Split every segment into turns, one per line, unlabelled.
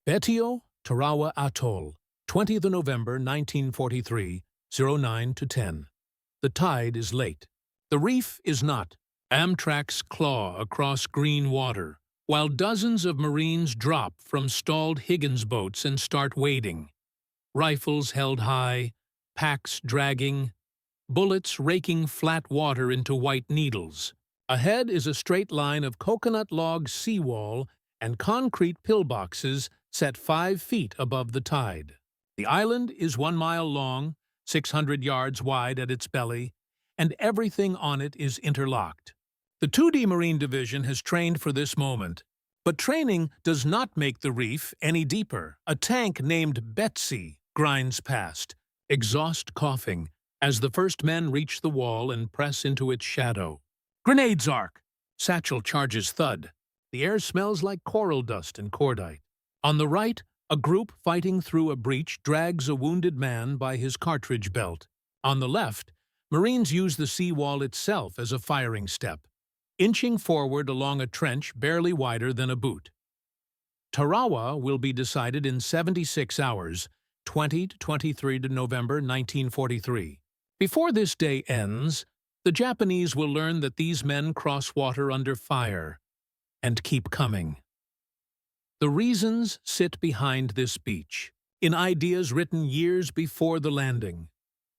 Betio, Tarawa Atoll, 20th of November 1943, 09 to 10. The tide is late. The reef is not. Amtrak's claw across green water, while dozens of Marines drop from stalled Higgins boats and start wading. Rifles held high, packs dragging, bullets raking flat water into white needles. Ahead is a straight line of coconut log seawall and concrete pillboxes set 5 feet above the tide. The island is 1 mile long, 600 yards wide at its belly, and everything on it is interlocked. The 2D Marine Division has trained for this moment, but training does not make the reef any deeper. A tank named Betsy grinds past, exhaust coughing, as the first men reach the wall and press into its shadow. Grenades arc! Satchel charges thud. The air smells like coral dust and cordite. On the right, a group fighting through a breach drags a wounded man by his cartridge belt. On the left, Marines use the seawall itself as a firing step, inching forward along a trench barely wider than a boot. Tarawa will be decided in 76 hours, 20 to 23 to November 1943. Before this day ends, the Japanese will learn that these men cross water under fire and keep coming. The reasons sit behind this beach, in ideas written years before the landing.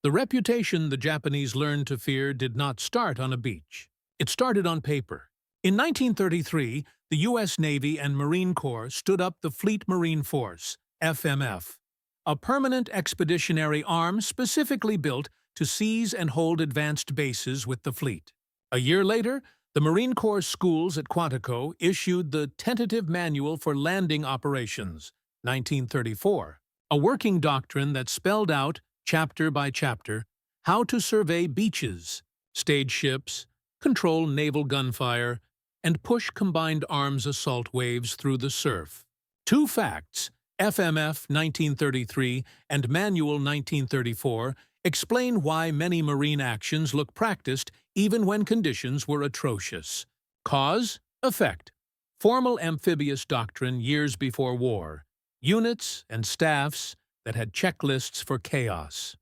The reputation the Japanese learned to fear did not start on a beach. It started on paper. In 1933, the U.S. Navy and Marine Corps stood up the Fleet Marine Force, FMF, a permanent expeditionary arm specifically built to seize and hold advanced bases with the fleet. A year later, the Marine Corps schools at Quantico issued the Tentative Manual for Landing Operations, 1934, a working doctrine that spelled out, chapter by chapter, how to survey beaches, stage ships, control naval gunfire, and push combined arms assault waves through the surf. 2 facts, FMF 1933 and Manual 1934, explain why many marine actions look practiced even when conditions were atrocious. Cause, effect. Formal amphibious doctrine years before war. Units and staffs that had checklists for chaos.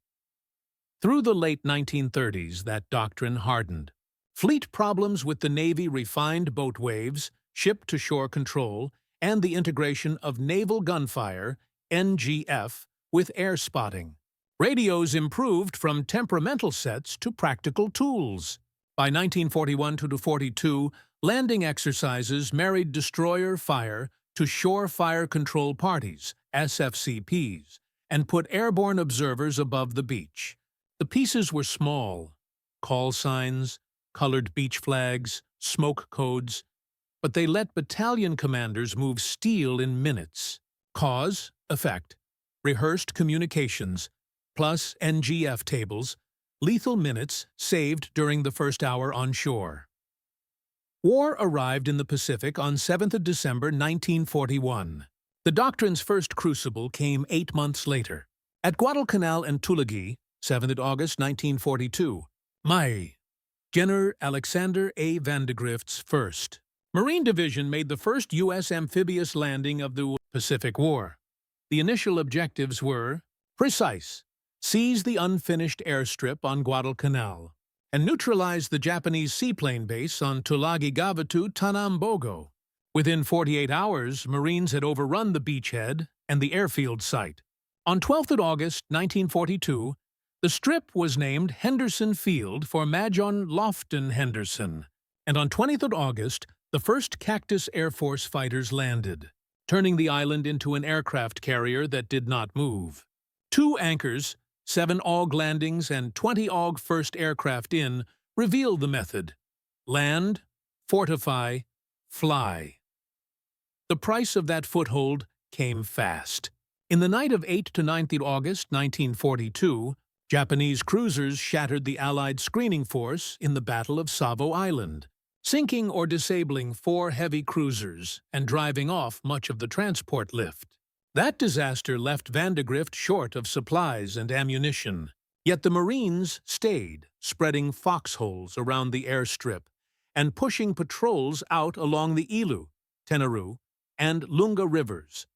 Through the late 1930s, that doctrine hardened. Fleet problems with the Navy refined boat waves, ship-to-shore control, and the integration of naval gunfire, NGF, with air spotting. Radios improved from temperamental sets to practical tools. By 1941 to 42, landing exercises married destroyer fire to shore fire control parties, SFCPs, and put airborne observers above the beach. The pieces were small, call signs, colored beach flags, smoke codes, but they let battalion commanders move steel in minutes. Cause, effect, rehearsed communications, plus NGF tables, lethal minutes saved during the first hour on shore. War arrived in the Pacific on 7th of December 1941. The doctrine's first crucible came 8 months later. At Guadalcanal and Tulagi, 7th of August 1942, Mai, General Alexander A. Vandegrift's 1st Marine Division made the first U.S. amphibious landing of the Pacific War. The initial objectives were precise: seize the unfinished airstrip on Guadalcanal, and neutralize the Japanese seaplane base on Tulagi-Gavatu Tanambogo. Within 48 hours, Marines had overrun the beachhead and the airfield site. On 12th of August 1942, the strip was named Henderson Field for Major Lofton Henderson, and on 20th of August, the first Cactus Air Force fighters landed, turning the island into an aircraft carrier that did not move. 2 anchors, 7 AUG landings, and 20 AUG first aircraft in revealed the method: land, fortify, fly. The price of that foothold came fast. In the night of 8 to 9 August 1942, Japanese cruisers shattered the Allied screening force in the Battle of Savo Island, sinking or disabling 4 heavy cruisers and driving off much of the transport lift. That disaster left Vandegrift short of supplies and ammunition, yet the Marines stayed, spreading foxholes around the airstrip and pushing patrols out along the Ilu, Tenaru, and Lunga rivers.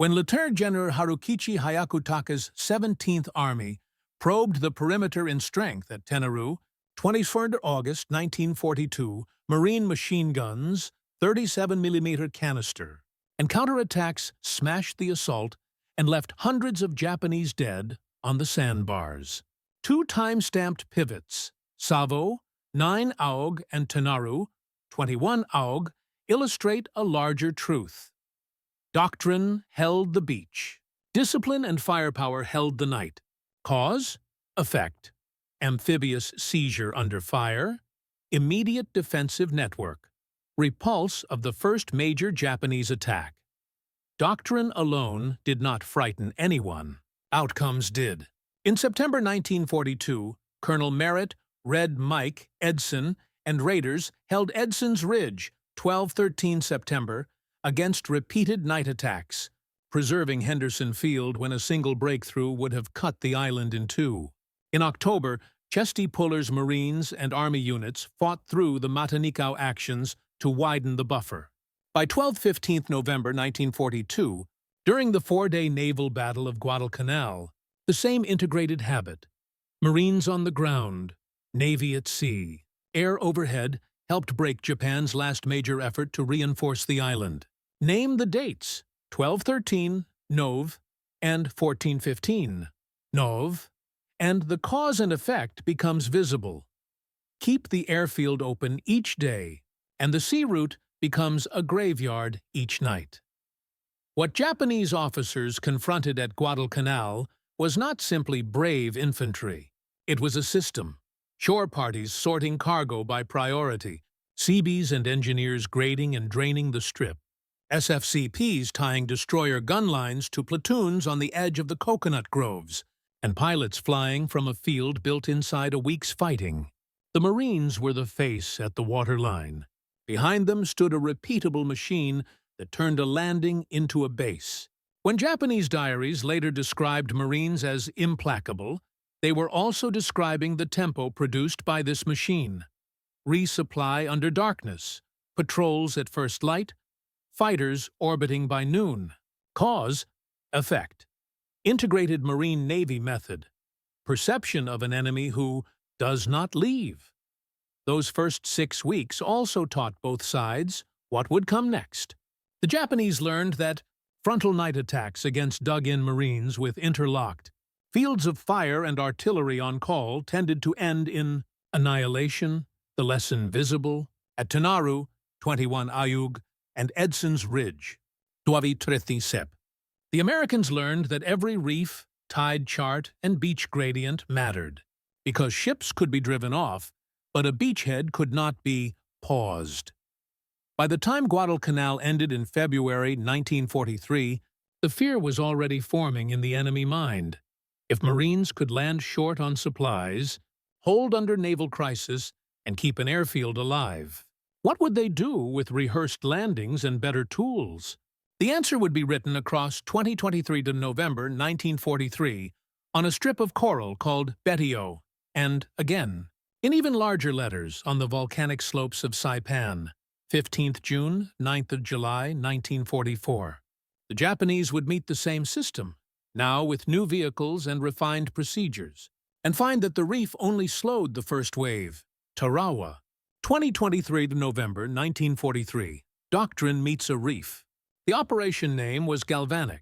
When Lieutenant General Harukichi Hyakutaka's 17th Army probed the perimeter in strength at Tenaru, 24 August 1942, Marine machine guns, 37mm canister, and counterattacks smashed the assault and left hundreds of Japanese dead on the sandbars. Two time-stamped pivots, Savo, 9 Aug, and Tenaru, 21 Aug, illustrate a larger truth. Doctrine held the beach. Discipline and firepower held the night. Cause? Effect. Amphibious seizure under fire. Immediate defensive network. Repulse of the first major Japanese attack. Doctrine alone did not frighten anyone. Outcomes did. In September 1942, Colonel Merritt, Red Mike, Edson, and raiders held Edson's Ridge, 12-13 September, against repeated night attacks, preserving Henderson Field when a single breakthrough would have cut the island in two. In October, Chesty Puller's Marines and Army units fought through the Matanikau actions to widen the buffer. By 12-15 November 1942, during the four-day naval battle of Guadalcanal, the same integrated habit. Marines on the ground, Navy at sea, air overhead helped break Japan's last major effort to reinforce the island. Name the dates: 12-13, Nov, and 14-15, Nov, and the cause and effect becomes visible. Keep the airfield open each day, and the sea route becomes a graveyard each night. What Japanese officers confronted at Guadalcanal was not simply brave infantry. It was a system. Shore parties sorting cargo by priority, Seabees and engineers grading and draining the strip, SFCPs tying destroyer gun lines to platoons on the edge of the coconut groves, and pilots flying from a field built inside a week's fighting. The Marines were the face at the waterline. Behind them stood a repeatable machine that turned a landing into a base. When Japanese diaries later described Marines as implacable, they were also describing the tempo produced by this machine. Resupply under darkness, patrols at first light, fighters orbiting by noon. Cause? Effect. Integrated Marine-Navy method. Perception of an enemy who does not leave. Those first 6 weeks also taught both sides what would come next. The Japanese learned that frontal night attacks against dug-in Marines with interlocked fields of fire and artillery on call tended to end in annihilation, the lesson visible, at Tenaru, 21 Aug, and Edson's Ridge, 12-13 The Americans learned that every reef, tide chart, and beach gradient mattered, because ships could be driven off, but a beachhead could not be paused. By the time Guadalcanal ended in February 1943, the fear was already forming in the enemy mind. If Marines could land short on supplies, hold under naval crisis, and keep an airfield alive, what would they do with rehearsed landings and better tools? The answer would be written across 2023 to November 1943 on a strip of coral called Betio, and again, in even larger letters on the volcanic slopes of Saipan, 15th June, 9th of July, 1944. The Japanese would meet the same system, now with new vehicles and refined procedures, and find that the reef only slowed the first wave. Tarawa, 2023 to November 1943. Doctrine meets a reef. The operation name was Galvanic.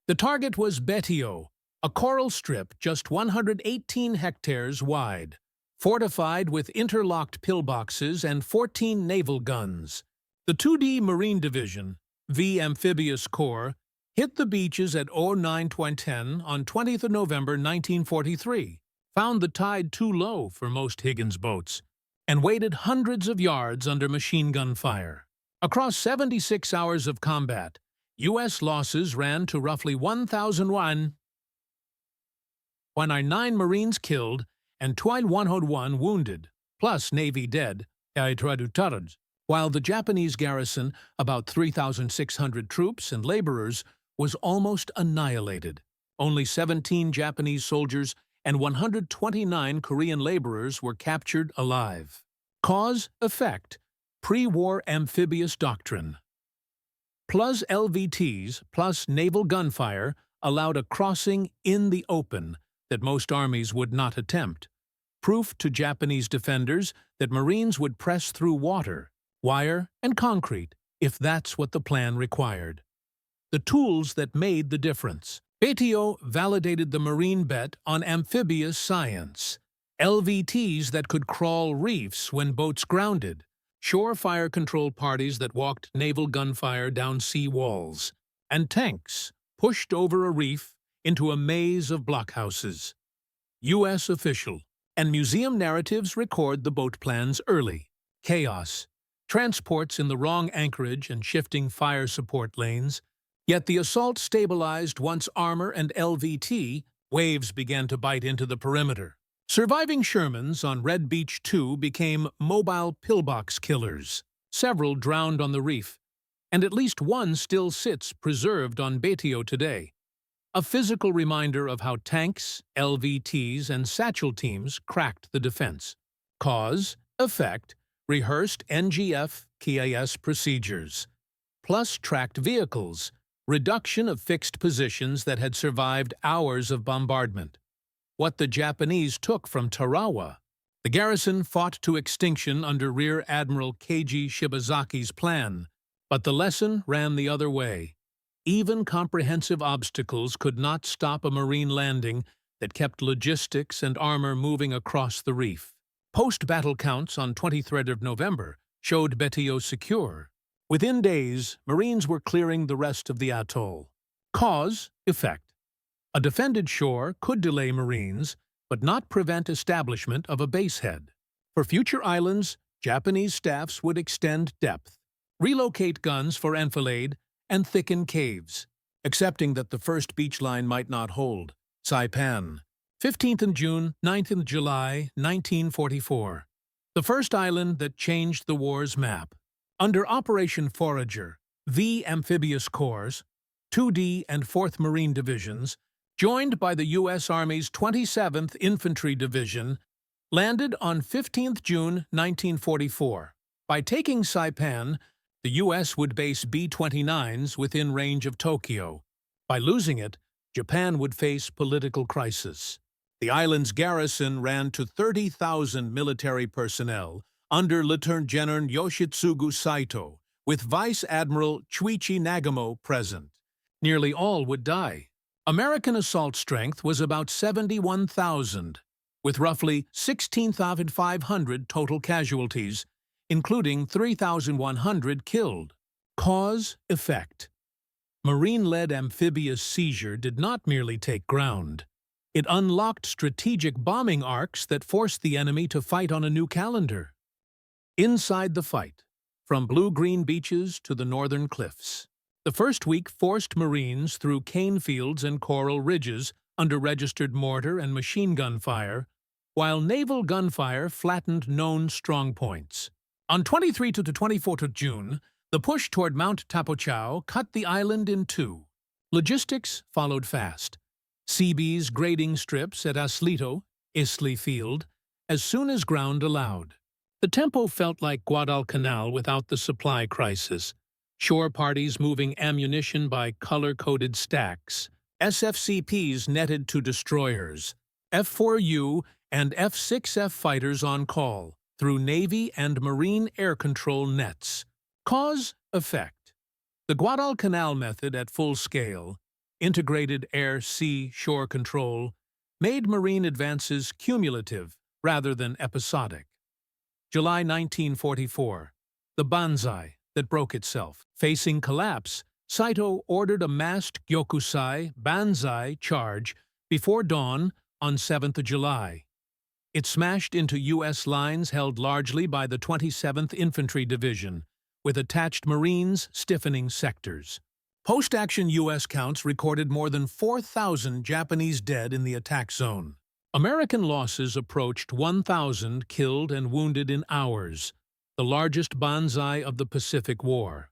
The target was Betio, a coral strip just 118 hectares wide, fortified with interlocked pillboxes and 14 naval guns. The 2D Marine Division, V Amphibious Corps, hit the beaches at 09:10 on 20th of November 1943, found the tide too low for most Higgins boats, and waited hundreds of yards under machine gun fire. Across 76 hours of combat, U.S. losses ran to roughly 1,001, when our 9 Marines killed and 101 wounded, plus Navy dead, while the Japanese garrison, about 3,600 troops and laborers, was almost annihilated. Only 17 Japanese soldiers and 129 Korean laborers were captured alive. Cause, effect, pre-war amphibious doctrine. plus LVTs plus naval gunfire allowed a crossing in the open that most armies would not attempt, proof to Japanese defenders that Marines would press through water, wire, and concrete if that's what the plan required. The tools that made the difference. Betio validated the Marine bet on amphibious science, LVTs that could crawl reefs when boats grounded, shore fire control parties that walked naval gunfire down sea walls, and tanks pushed over a reef into a maze of blockhouses. U.S. official and museum narratives record the boat plans early. Chaos, transports in the wrong anchorage and shifting fire support lanes. Yet the assault stabilized once armor and LVT waves began to bite into the perimeter. Surviving Shermans on Red Beach 2 became mobile pillbox killers. Several drowned on the reef, and at least one still sits preserved on Betio today. A physical reminder of how tanks, LVTs, and satchel teams cracked the defense. Cause, effect, rehearsed NGF KIS procedures, plus tracked vehicles, reduction of fixed positions that had survived hours of bombardment. What the Japanese took from Tarawa. The garrison fought to extinction under Rear Admiral Keiji Shibazaki's plan, but the lesson ran the other way. Even comprehensive obstacles could not stop a Marine landing that kept logistics and armor moving across the reef. Post-battle counts on 23rd of November showed Betio secure. Within days, Marines were clearing the rest of the atoll. Cause, effect. A defended shore could delay Marines, but not prevent establishment of a basehead. For future islands, Japanese staffs would extend depth, relocate guns for enfilade, and thicken caves, accepting that the first beach line might not hold. Saipan, 15th June, 9th July, 1944. The first island that changed the war's map. Under Operation Forager, V Amphibious Corps, 2D and 4th Marine Divisions, joined by the U.S. Army's 27th Infantry Division, landed on 15th June 1944. By taking Saipan, the U.S. would base B-29s within range of Tokyo. By losing it, Japan would face political crisis. The island's garrison ran to 30,000 military personnel under Lieutenant General Yoshitsugu Saito, with Vice Admiral Chuichi Nagamo present. Nearly all would die. American assault strength was about 71,000, with roughly 16,500 total casualties, including 3,100 killed. Cause, effect. Marine-led amphibious seizure did not merely take ground. It unlocked strategic bombing arcs that forced the enemy to fight on a new calendar. Inside the fight, from blue-green beaches to the northern cliffs. The first week forced Marines through cane fields and coral ridges under registered mortar and machine gun fire, while naval gunfire flattened known strongpoints. On 23 to 24 June, the push toward Mount Tapochau cut the island in two. Logistics followed fast. Seabees grading strips at Aslito, Islay Field, as soon as ground allowed. The tempo felt like Guadalcanal without the supply crisis. Shore parties moving ammunition by color-coded stacks. SFCPs netted to destroyers. F-4U and F-6F fighters on call through Navy and Marine air control nets. Cause, effect. The Guadalcanal method at full scale, integrated air-sea shore control, made Marine advances cumulative rather than episodic. July 1944. The Banzai that broke itself. Facing collapse, Saito ordered a massed Gyokusai Banzai charge before dawn on 7th July. It smashed into U.S. lines held largely by the 27th Infantry Division, with attached Marines stiffening sectors. Post-action U.S. counts recorded more than 4,000 Japanese dead in the attack zone. American losses approached 1,000 killed and wounded in hours, the largest Banzai of the Pacific War.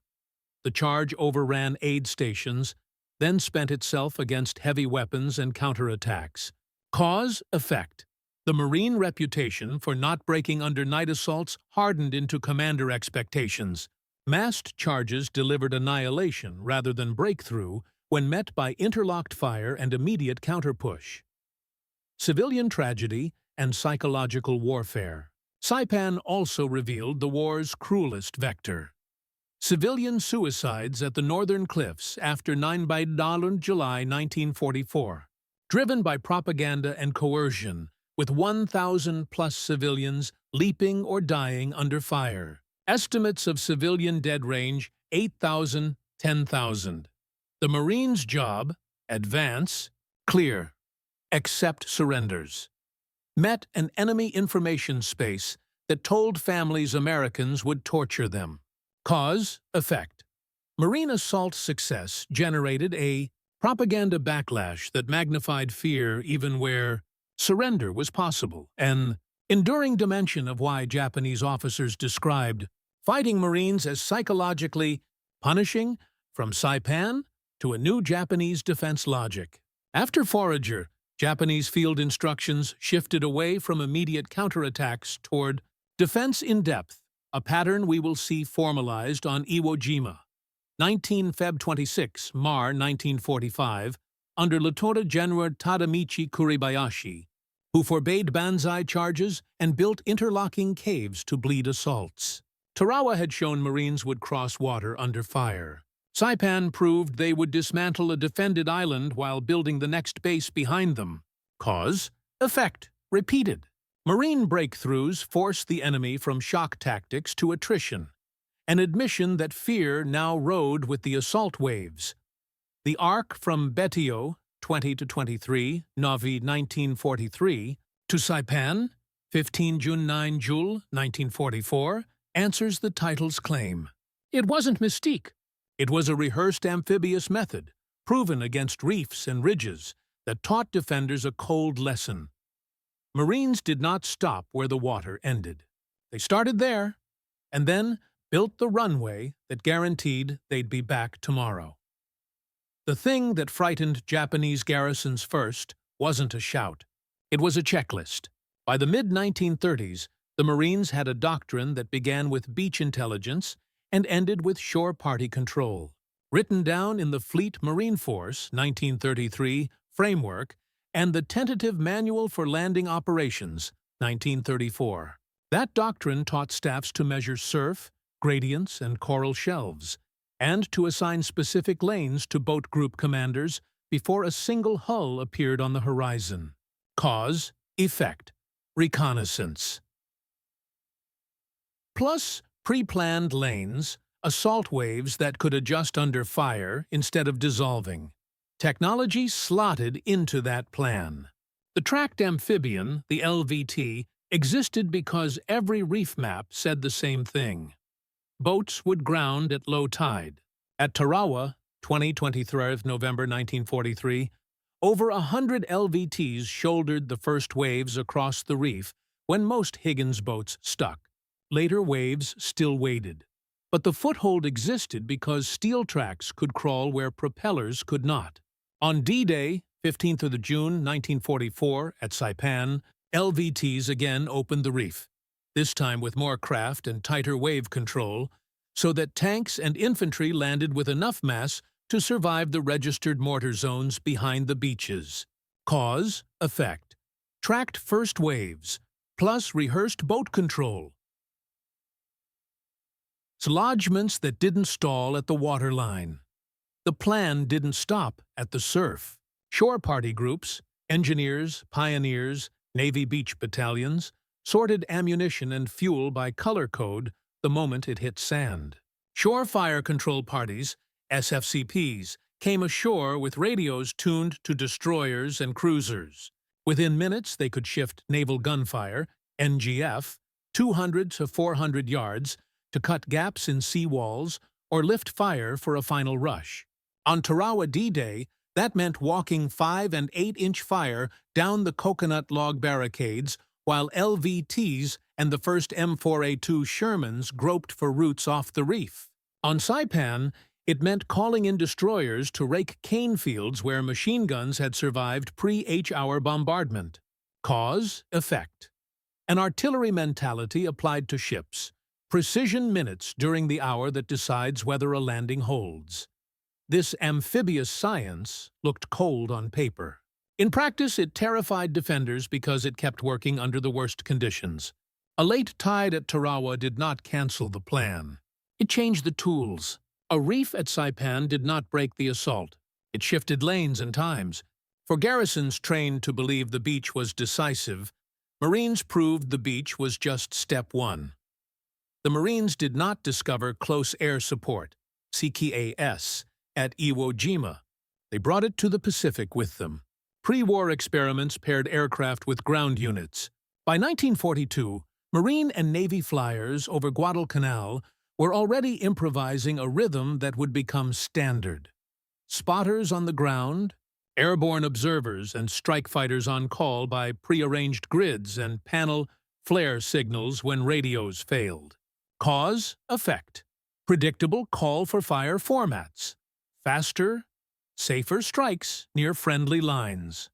The charge overran aid stations, then spent itself against heavy weapons and counterattacks. Cause, effect. The Marine reputation for not breaking under night assaults hardened into commander expectations. Massed charges delivered annihilation rather than breakthrough when met by interlocked fire and immediate counterpush. Civilian tragedy and psychological warfare. Saipan also revealed the war's cruelest vector. Civilian suicides at the northern cliffs after 9 July 1944, driven by propaganda and coercion, with 1,000-plus civilians leaping or dying under fire. Estimates of civilian dead range 8,000, 10,000. The Marines' job, advance, clear, accept surrenders. Met an enemy information space that told families Americans would torture them. Cause, effect. Marine assault success generated a propaganda backlash that magnified fear even where surrender was possible, an enduring dimension of why Japanese officers described fighting Marines as psychologically punishing, from Saipan to a new Japanese defense logic. After Forager, Japanese field instructions shifted away from immediate counterattacks toward defense in depth, a pattern we will see formalized on Iwo Jima. 19 Feb 26, Mar 1945, under Lieutenant General Tadamichi Kuribayashi, who forbade Banzai charges and built interlocking caves to bleed assaults. Tarawa had shown Marines would cross water under fire. Saipan proved they would dismantle a defended island while building the next base behind them. Cause, effect, repeated. Marine breakthroughs forced the enemy from shock tactics to attrition, an admission that fear now rode with the assault waves. The arc from Betio, 20-23, Navi 1943, to Saipan, 15 June 9 Jul 1944, answers the title's claim. It wasn't mystique. It was a rehearsed amphibious method, proven against reefs and ridges, that taught defenders a cold lesson. Marines did not stop where the water ended. They started there, and then built the runway that guaranteed they'd be back tomorrow. The thing that frightened Japanese garrisons first wasn't a shout. It was a checklist. By the mid-1930s, the Marines had a doctrine that began with beach intelligence and ended with shore party control. Written down in the Fleet Marine Force 1933 framework and the Tentative Manual for Landing Operations 1934. That doctrine taught staffs to measure surf, gradients, and coral shelves, and to assign specific lanes to boat group commanders before a single hull appeared on the horizon. Cause, effect, reconnaissance. Plus pre-planned lanes, assault waves that could adjust under fire instead of dissolving. Technology slotted into that plan. The tracked amphibian, the LVT, existed because every reef map said the same thing. Boats would ground at low tide. At Tarawa, 23 November 1943, over 100 LVTs shouldered the first waves across the reef when most Higgins boats stuck. Later waves still waited. But the foothold existed because steel tracks could crawl where propellers could not. On D-Day, 15th of June 1944, at Saipan, LVTs again opened the reef, this time with more craft and tighter wave control, so that tanks and infantry landed with enough mass to survive the registered mortar zones behind the beaches. Cause, effect. Tracked first waves, plus rehearsed boat control. Lodgments that didn't stall at the waterline. The plan didn't stop at the surf. Shore party groups, engineers, pioneers, Navy beach battalions, sorted ammunition and fuel by color code the moment it hit sand. Shore fire control parties, SFCPs, came ashore with radios tuned to destroyers and cruisers. Within minutes, they could shift naval gunfire, NGF, 200 to 400 yards to cut gaps in seawalls or lift fire for a final rush. On Tarawa D-Day, that meant walking 5- and 8-inch fire down the coconut log barricades while LVTs and the first M4A2 Shermans groped for routes off the reef. On Saipan, it meant calling in destroyers to rake cane fields where machine guns had survived pre-H-hour bombardment. Cause, effect. An artillery mentality applied to ships. precision minutes during the hour that decides whether a landing holds. This amphibious science looked cold on paper. In practice, it terrified defenders because it kept working under the worst conditions. A late tide at Tarawa did not cancel the plan. It changed the tools. A reef at Saipan did not break the assault. It shifted lanes and times. For garrisons trained to believe the beach was decisive, Marines proved the beach was just step one. The Marines did not discover close air support, CKAS, at Iwo Jima. They brought it to the Pacific with them. Pre-war experiments paired aircraft with ground units. By 1942, Marine and Navy flyers over Guadalcanal were already improvising a rhythm that would become standard. Spotters on the ground, airborne observers and strike fighters on call by prearranged grids and panel flare signals when radios failed. Cause, effect. Predictable call-for-fire formats. Faster, safer strikes near friendly lines.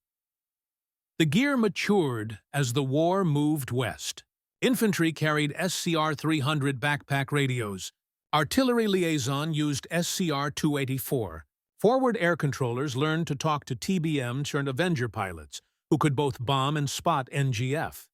The gear matured as the war moved west. Infantry carried SCR-300 backpack radios. Artillery liaison used SCR-284. Forward air controllers learned to talk to TBMs and Avenger pilots, who could both bomb and spot NGF.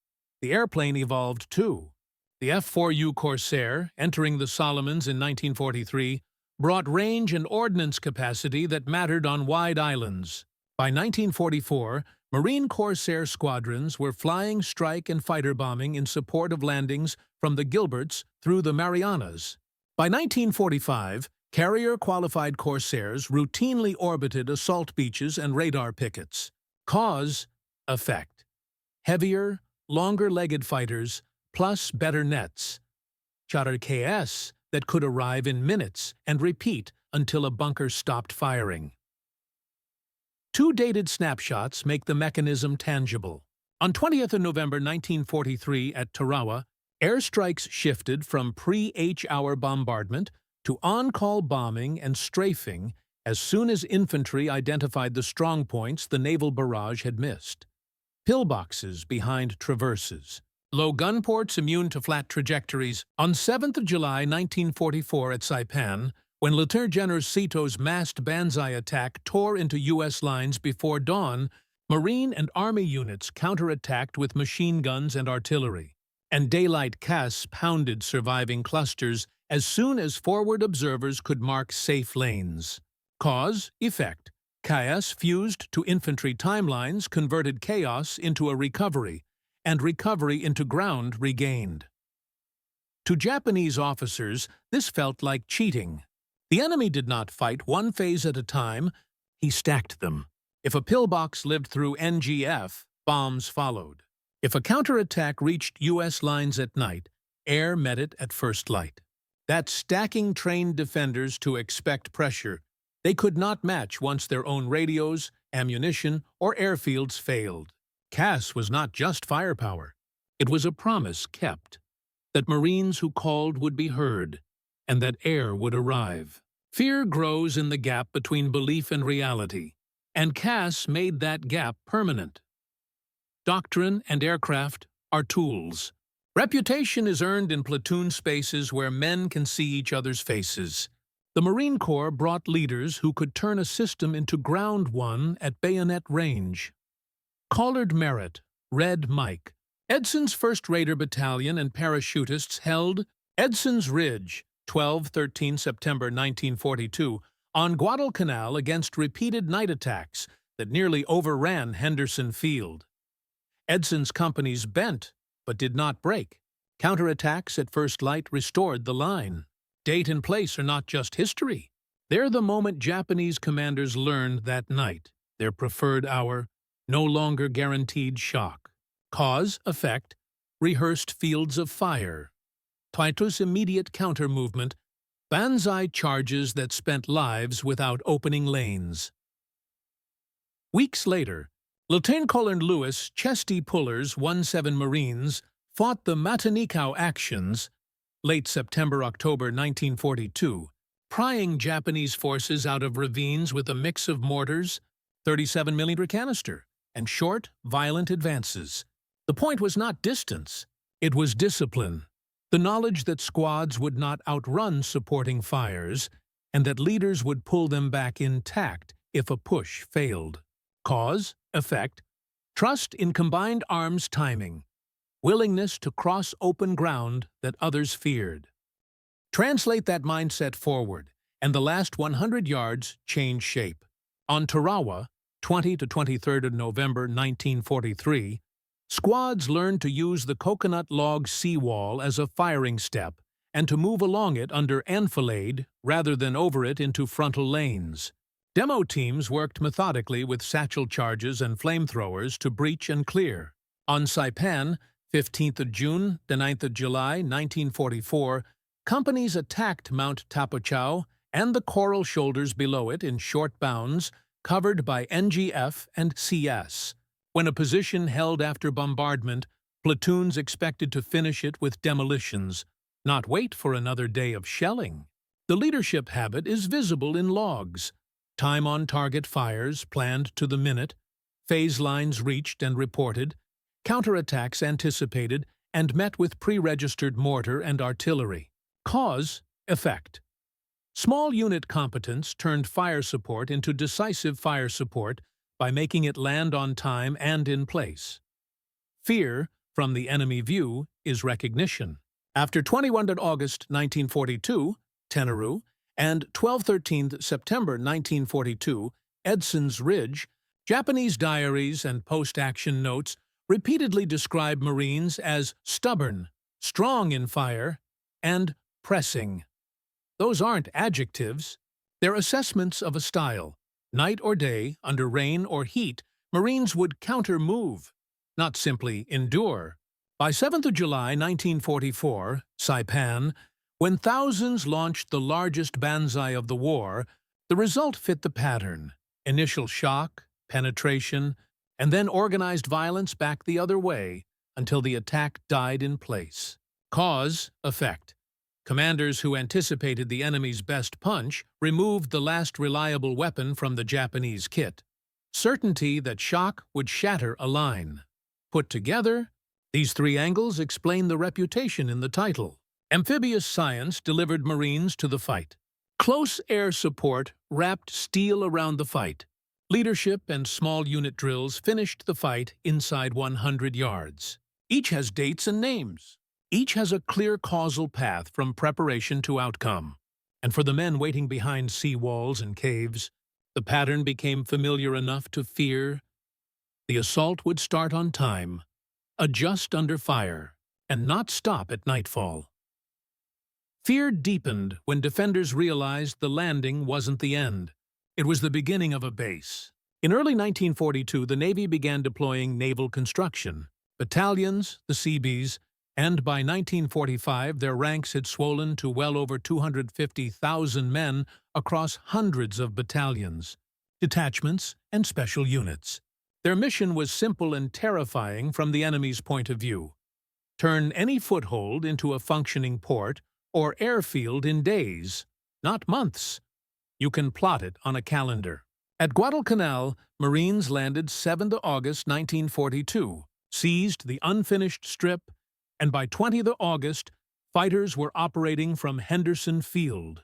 The airplane evolved too. The F-4U Corsair, entering the Solomons in 1943, brought range and ordnance capacity that mattered on wide islands. By 1944, Marine Corsair squadrons were flying strike and fighter bombing in support of landings from the Gilberts through the Marianas. By 1945, carrier-qualified Corsairs routinely orbited assault beaches and radar pickets. Cause, effect. Heavier, longer-legged fighters, plus better nets. KS that could arrive in minutes and repeat until a bunker stopped firing. Two dated snapshots make the mechanism tangible. On 20th of November 1943 at Tarawa, airstrikes shifted from pre-H-hour bombardment to on-call bombing and strafing as soon as infantry identified the strong points the naval barrage had missed. Pillboxes behind traverses. Low gun ports immune to flat trajectories. On 7th of July 1944 at Saipan, when Lieutenant General Sito's massed Banzai attack tore into U.S. lines before dawn, Marine and Army units counterattacked with machine guns and artillery, and daylight CAS pounded surviving clusters as soon as forward observers could mark safe lanes. Cause, effect. CAS fused to infantry timelines converted chaos into a recovery, and recovery into ground regained. To Japanese officers, this felt like cheating. The enemy did not fight one phase at a time, he stacked them. If a pillbox lived through NGF, bombs followed. If a counterattack reached U.S. lines at night, air met it at first light. That stacking trained defenders to expect pressure they could not match once their own radios, ammunition, or airfields failed. CAS was not just firepower. It was a promise kept, that Marines who called would be heard, and that air would arrive. Fear grows in the gap between belief and reality, and CAS made that gap permanent. Doctrine and aircraft are tools. Reputation is earned in platoon spaces where men can see each other's faces. The Marine Corps brought leaders who could turn a system into ground one at bayonet range. Collard Merritt, Red Mike. Edson's 1st Raider Battalion and parachutists held Edson's Ridge, 12-13 September 1942, on Guadalcanal against repeated night attacks that nearly overran Henderson Field. Edson's companies bent, but did not break. Counterattacks at first light restored the line. Date and place are not just history. They're the moment Japanese commanders learned that night, their preferred hour, no longer guaranteed shock. Cause, effect, rehearsed fields of fire. Titus immediate counter-movement, Banzai charges that spent lives without opening lanes. Weeks later, Lieutenant Colonel Lewis Chesty Puller's 1-7 Marines fought the Matanikau actions, late September-October 1942, prying Japanese forces out of ravines with a mix of mortars, 37mm canister, and short, violent advances. The point was not distance, it was discipline. The knowledge that squads would not outrun supporting fires and that leaders would pull them back intact if a push failed. Cause, effect, trust in combined arms timing, willingness to cross open ground that others feared. Translate that mindset forward, and the last 100 yards change shape. On Tarawa, 20 to 23 November 1943, squads learned to use the coconut log seawall as a firing step and to move along it under enfilade rather than over it into frontal lanes. Demo teams worked methodically with satchel charges and flamethrowers to breach and clear. On Saipan, 15th of June to 9th of July 1944, companies attacked Mount Tapachau and the coral shoulders below it in short bounds, covered by NGF and CS. When a position held after bombardment, platoons expected to finish it with demolitions, not wait for another day of shelling. The leadership habit is visible in logs. Time on target fires planned to the minute, phase lines reached and reported, counterattacks anticipated and met with pre-registered mortar and artillery. Cause, effect. Small unit competence turned fire support into decisive fire support by making it land on time and in place. Fear, from the enemy view, is recognition. After 21 August 1942, Tenaru, and 12-13 September 1942, Edson's Ridge, Japanese diaries and post-action notes repeatedly describe Marines as stubborn, strong in fire, and pressing. Those aren't adjectives. They're assessments of a style. Night or day, under rain or heat, Marines would counter-move, not simply endure. By 7th of July 1944, Saipan, when thousands launched the largest Banzai of the war, the result fit the pattern: initial shock, penetration, and then organized violence back the other way until the attack died in place. Cause, effect. Commanders who anticipated the enemy's best punch removed the last reliable weapon from the Japanese kit. Certainty that shock would shatter a line. Put together, these three angles explain the reputation in the title. Amphibious science delivered Marines to the fight. Close air support wrapped steel around the fight. Leadership and small unit drills finished the fight inside 100 yards. Each has dates and names. Each has a clear causal path from preparation to outcome. And for the men waiting behind sea walls and caves, the pattern became familiar enough to fear. The assault would start on time, adjust under fire, and not stop at nightfall. Fear deepened when defenders realized the landing wasn't the end. It was the beginning of a base. In early 1942, the Navy began deploying naval construction. Battalions, the Seabees, and by 1945 their ranks had swollen to well over 250,000 men across hundreds of battalions, detachments, and special units. Their mission was simple and terrifying from the enemy's point of view: turn any foothold into a functioning port or airfield in days, not months. You can plot it on a calendar. At Guadalcanal, Marines landed 7th August 1942, seized the unfinished strip, and by 20th August, fighters were operating from Henderson Field,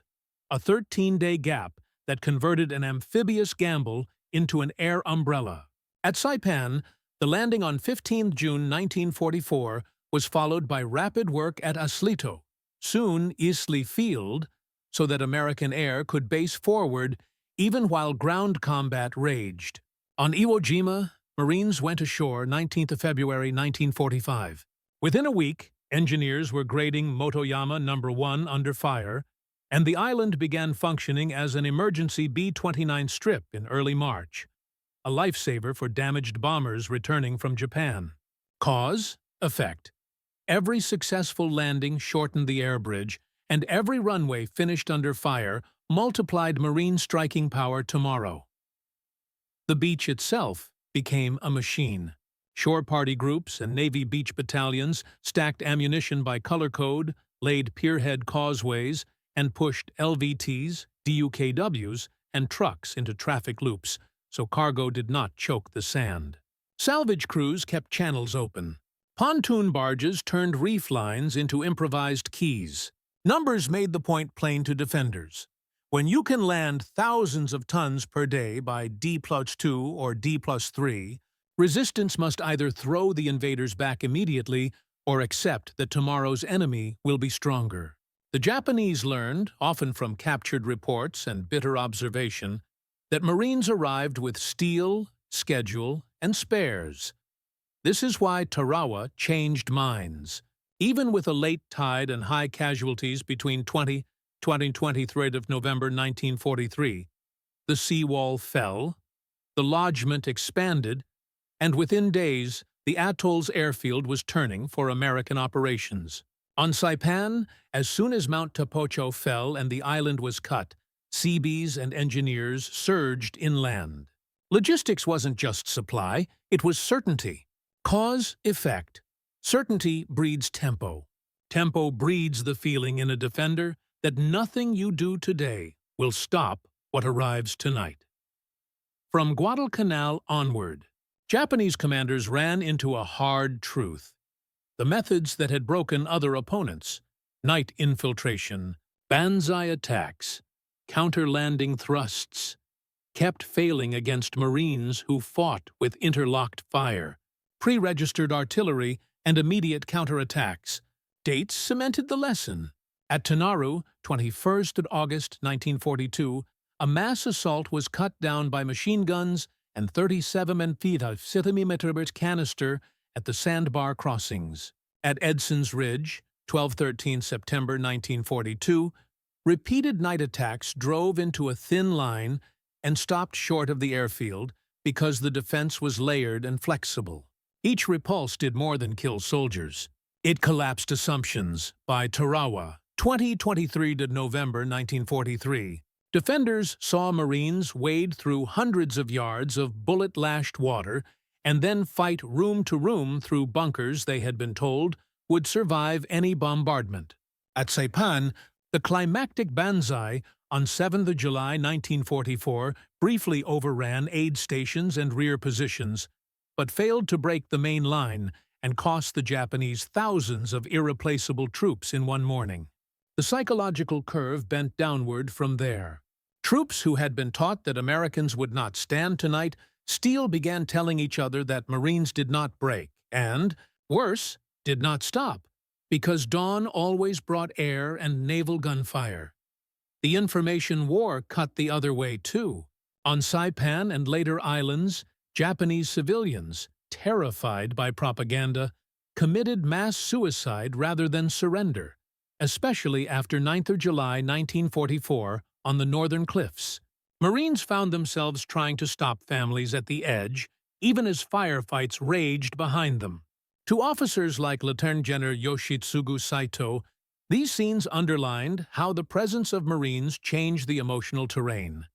a 13-day gap that converted an amphibious gamble into an air umbrella. At Saipan, the landing on 15 June 1944 was followed by rapid work at Aslito, soon Islay Field, so that American air could base forward even while ground combat raged. On Iwo Jima, Marines went ashore 19th of February 1945. Within a week, engineers were grading Motoyama No. 1 under fire, and the island began functioning as an emergency B-29 strip in early March, a lifesaver for damaged bombers returning from Japan. Cause, effect. Every successful landing shortened the air bridge, and every runway finished under fire multiplied Marine striking power tomorrow. The beach itself became a machine. Shore party groups and Navy beach battalions stacked ammunition by color code, laid pierhead causeways, and pushed LVTs, DUKWs, and trucks into traffic loops so cargo did not choke the sand. Salvage crews kept channels open. Pontoon barges turned reef lines into improvised quays. Numbers made the point plain to defenders. When you can land thousands of tons per day by D+2 or D+3, resistance must either throw the invaders back immediately or accept that tomorrow's enemy will be stronger. The Japanese learned, often from captured reports and bitter observation, that Marines arrived with steel, schedule, and spares. This is why Tarawa changed minds. Even with a late tide and high casualties between 23rd of November 1943, the seawall fell, the lodgment expanded, and within days, the atoll's airfield was turning for American operations. On Saipan, as soon as Mount Tapocho fell and the island was cut, Seabees and engineers surged inland. Logistics wasn't just supply, it was certainty. Cause-effect. Certainty breeds tempo. Tempo breeds the feeling in a defender that nothing you do today will stop what arrives tonight. From Guadalcanal onward, Japanese commanders ran into a hard truth. The methods that had broken other opponents, night infiltration, Banzai attacks, counter-landing thrusts, kept failing against Marines who fought with interlocked fire, pre-registered artillery, and immediate counterattacks. Dates cemented the lesson. At Tanaru, 21st of August 1942, a mass assault was cut down by machine guns and 37 feet of 7mm canister at the sandbar crossings. At Edson's Ridge, 12-13 September 1942, repeated night attacks drove into a thin line and stopped short of the airfield because the defense was layered and flexible. Each repulse did more than kill soldiers. It collapsed assumptions. By Tarawa, 23 November 1943, defenders saw Marines wade through hundreds of yards of bullet-lashed water and then fight room to room through bunkers they had been told would survive any bombardment. At Saipan, the climactic Banzai on 7 July 1944 briefly overran aid stations and rear positions, but failed to break the main line and cost the Japanese thousands of irreplaceable troops in one morning. The psychological curve bent downward from there. Troops who had been taught that Americans would not stand tonight still began telling each other that Marines did not break and, worse, did not stop, because dawn always brought air and naval gunfire. The information war cut the other way, too. On Saipan and later islands, Japanese civilians, terrified by propaganda, committed mass suicide rather than surrender, especially after 9th July 1944 on the northern cliffs. Marines found themselves trying to stop families at the edge, even as firefights raged behind them. To officers like Lieutenant General Yoshitsugu Saito, these scenes underlined how the presence of Marines changed the emotional terrain.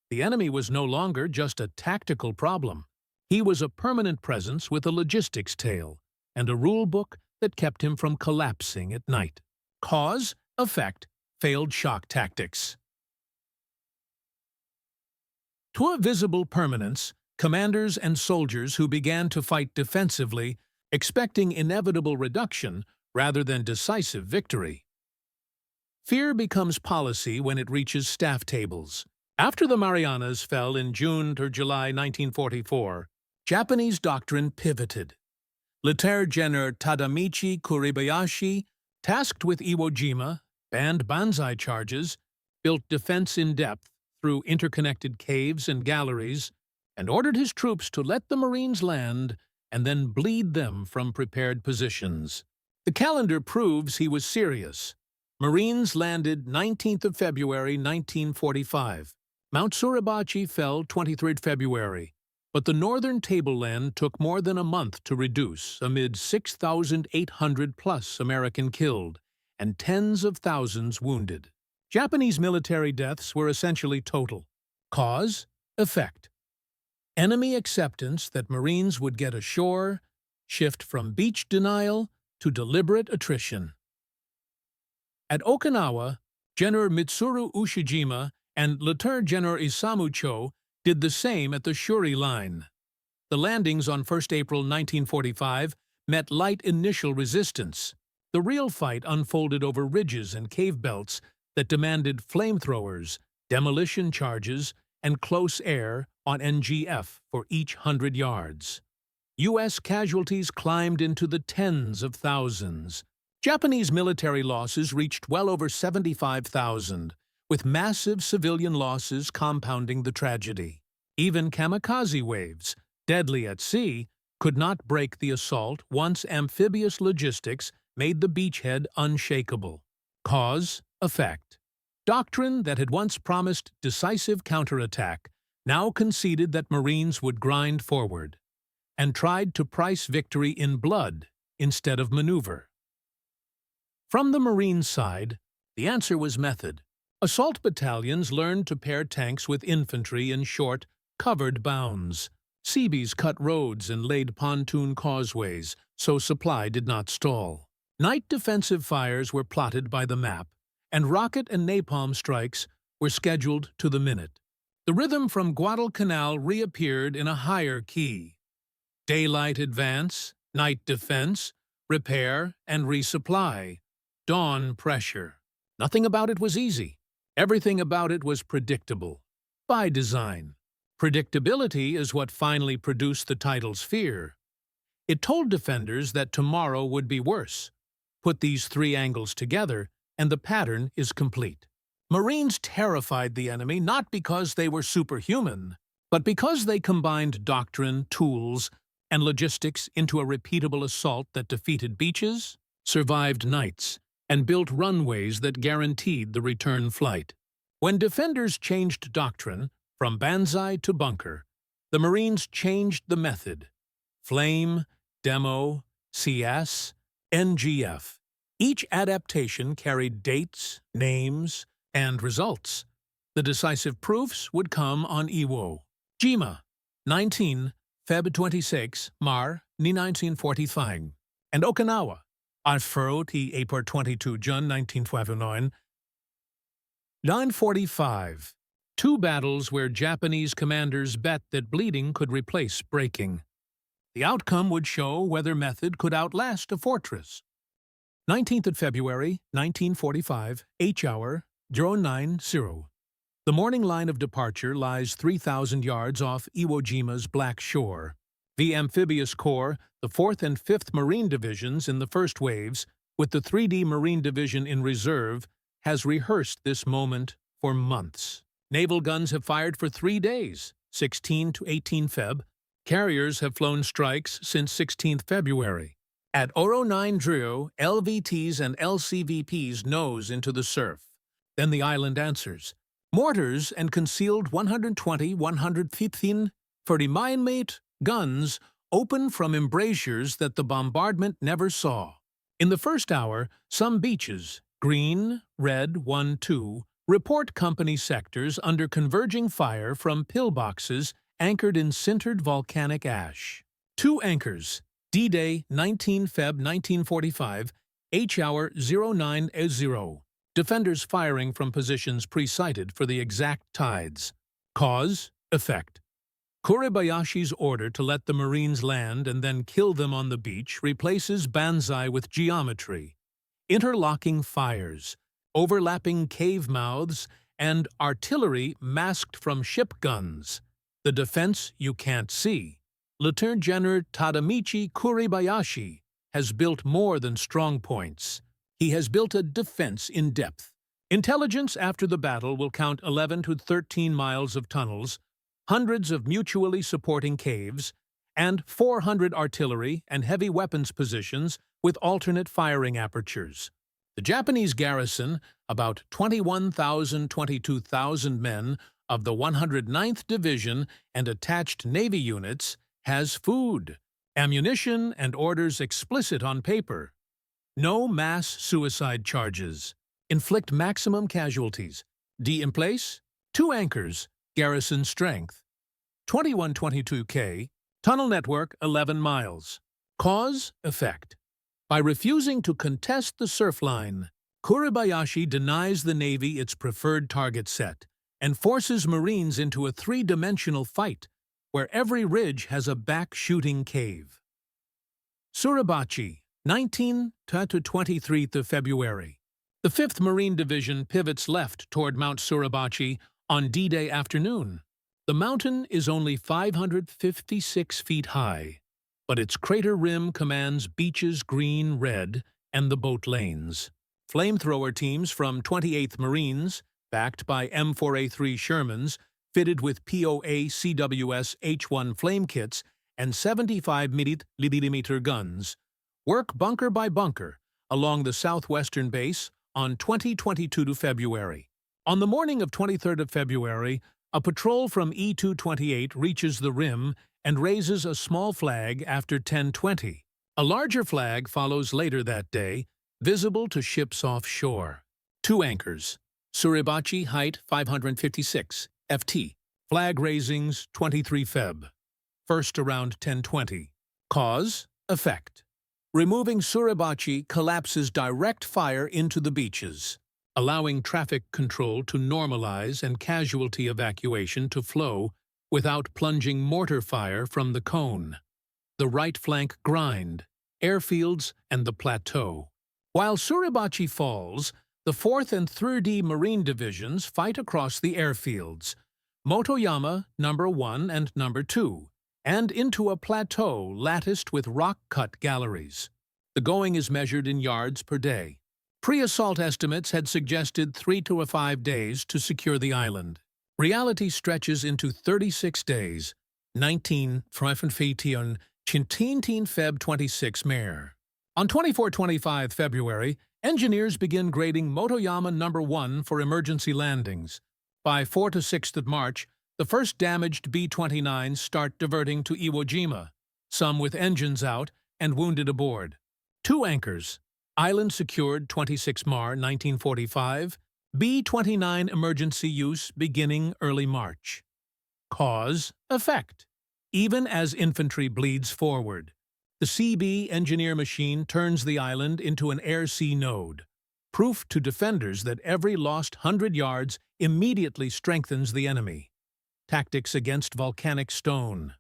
The enemy was no longer just a tactical problem. He was a permanent presence with a logistics tale and a rule book that kept him from collapsing at night. Cause, effect, failed shock tactics. To a visible permanence, commanders and soldiers who began to fight defensively, expecting inevitable reduction rather than decisive victory. Fear becomes policy when it reaches staff tables. After the Marianas fell in June or July 1944, Japanese doctrine pivoted. Lieutenant General Tadamichi Kuribayashi, tasked with Iwo Jima, banned Banzai charges, built defense in depth through interconnected caves and galleries, and ordered his troops to let the Marines land and then bleed them from prepared positions. The calendar proves he was serious. Marines landed 19th of February 1945. Mount Suribachi fell 23rd February, but the northern tableland took more than a month to reduce amid 6,800+ American killed and tens of thousands wounded. Japanese military deaths were essentially total. Cause, effect. Enemy acceptance that Marines would get ashore, shift from beach denial to deliberate attrition. At Okinawa, General Mitsuru Ushijima and Lieutenant General Isamu Cho did the same at the Shuri Line. The landings on 1 April 1945 met light initial resistance. The real fight unfolded over ridges and cave belts that demanded flamethrowers, demolition charges, and close air on NGF for each 100 yards. U.S. casualties climbed into the tens of thousands. Japanese military losses reached well over 75,000, with massive civilian losses compounding the tragedy. Even kamikaze waves, deadly at sea, could not break the assault once amphibious logistics made the beachhead unshakable. Cause, effect. Doctrine that had once promised decisive counterattack now conceded that Marines would grind forward, and tried to price victory in blood instead of maneuver. From the Marine side, the answer was method. Assault battalions learned to pair tanks with infantry in short, covered bounds. Seabees cut roads and laid pontoon causeways so supply did not stall. Night defensive fires were plotted by the map, and rocket and napalm strikes were scheduled to the minute. The rhythm from Guadalcanal reappeared in a higher key. Daylight advance, night defense, repair and resupply, dawn pressure. Nothing about it was easy. Everything about it was predictable. By design. Predictability is what finally produced the title's fear. It told defenders that tomorrow would be worse. Put these three angles together, and the pattern is complete. Marines terrified the enemy not because they were superhuman, but because they combined doctrine, tools, and logistics into a repeatable assault that defeated beaches, survived nights, and built runways that guaranteed the return flight. When defenders changed doctrine, from Banzai to bunker, the Marines changed the method. Flame, demo, CS, NGF. Each adaptation carried dates, names, and results. The decisive proofs would come on Iwo Jima, 19 Feb 26 Mar ni 1945, and Okinawa, April 22 June 1959. 945. Two battles where Japanese commanders bet that bleeding could replace breaking. The outcome would show whether method could outlast a fortress. 19th of February, 1945, H-hour, 090. The morning line of departure lies 3,000 yards off Iwo Jima's Black Shore. The Amphibious Corps, the 4th and 5th Marine Divisions in the first waves, with the 3D Marine Division in reserve, has rehearsed this moment for months. Naval guns have fired for 3 days, 16 to 18 Feb. Carriers have flown strikes since 16th February. At Oro 9 Drio, LVTs and LCVPs nose into the surf. Then the island answers. Mortars and concealed 120, 115 40mm guns open from embrasures that the bombardment never saw. In the first hour, some beaches, green, red, 1-2, report company sectors under converging fire from pillboxes anchored in sintered volcanic ash. 2 anchors, D-Day 19 Feb 1945, H-hour 090. Defenders firing from positions pre-sighted for the exact tides. Cause, effect. Kuribayashi's order to let the Marines land and then kill them on the beach replaces Banzai with geometry, interlocking fires, overlapping cave mouths, and artillery masked from ship guns. The defense you can't see. Lieutenant General Tadamichi Kuribayashi has built more than strong points. He has built a defense in depth. Intelligence after the battle will count 11 to 13 miles of tunnels, hundreds of mutually supporting caves, and 400 artillery and heavy weapons positions with alternate firing apertures. The Japanese garrison, about 22,000 men of the 109th Division and attached Navy units, has food, ammunition, and orders explicit on paper. No mass suicide charges. Inflict maximum casualties. D in place. 2 anchors. Garrison strength. 2122K. Tunnel network 11 miles. Cause, effect. By refusing to contest the surf line, Kuribayashi denies the Navy its preferred target set and forces Marines into a 3-dimensional fight where every ridge has a back-shooting cave. Suribachi, 19 to 23 February. The 5th Marine Division pivots left toward Mount Suribachi on D-Day afternoon. The mountain is only 556 feet high, but its crater rim commands beaches green-red and the boat lanes. Flamethrower teams from 28th Marines, backed by M4A3 Shermans, fitted with POA CWS H1 flame kits and 75 mm guns, work bunker by bunker along the southwestern base on 20-22 February. On the morning of 23rd February, a patrol from E-228 reaches the rim and raises a small flag after 10:20. A larger flag follows later that day, visible to ships offshore. 2 anchors. Suribachi, height 556, FT. Flag raisings 23 Feb. First around 10:20. Cause, effect. Removing Suribachi collapses direct fire into the beaches, allowing traffic control to normalize and casualty evacuation to flow without plunging mortar fire from the cone. The right flank grind, airfields, and the plateau. While Suribachi falls, the 4th and 3rd Marine Divisions fight across the airfields, Motoyama No. 1 and No. 2, and into a plateau latticed with rock-cut galleries. The going is measured in yards per day. Pre-assault estimates had suggested 3 to 5 days to secure the island. Reality stretches into 36 days, 19 February 26 Mer. On 24-25 February, engineers begin grading Motoyama No. 1 for emergency landings. By 4 to 6 March, the first damaged B-29s start diverting to Iwo Jima, some with engines out and wounded aboard. 2 anchors. Island secured 26 Mar 1945. B-29 emergency use beginning early March. Cause, effect. Even as infantry bleeds forward, the Seabees engineer machine turns the island into an air-sea node, proof to defenders that every lost 100 yards immediately strengthens the enemy. Tactics against volcanic stone.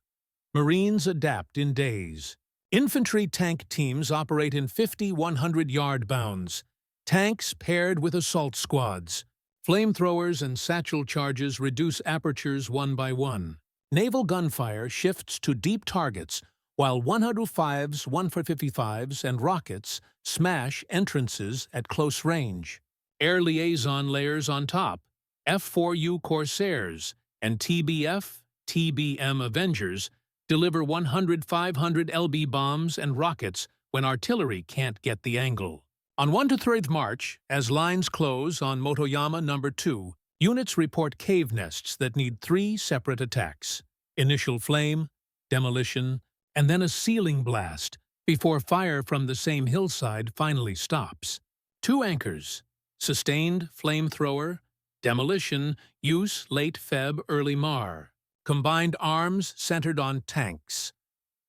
Marines adapt in days. Infantry tank teams operate in 50 100-yard bounds. Tanks paired with assault squads. Flamethrowers and satchel charges reduce apertures one by one. Naval gunfire shifts to deep targets, while 105s, 155s, and rockets smash entrances at close range. Air liaison layers on top, F-4U Corsairs, and TBF, TBM Avengers deliver 100-500 LB bombs and rockets when artillery can't get the angle. On 1 to 3 March, as lines close on Motoyama No. 2, units report cave nests that need 3 separate attacks. Initial flame, demolition, and then a ceiling blast before fire from the same hillside finally stops. 2 anchors. Sustained flamethrower, demolition, use late Feb, early Mar. Combined arms centered on tanks.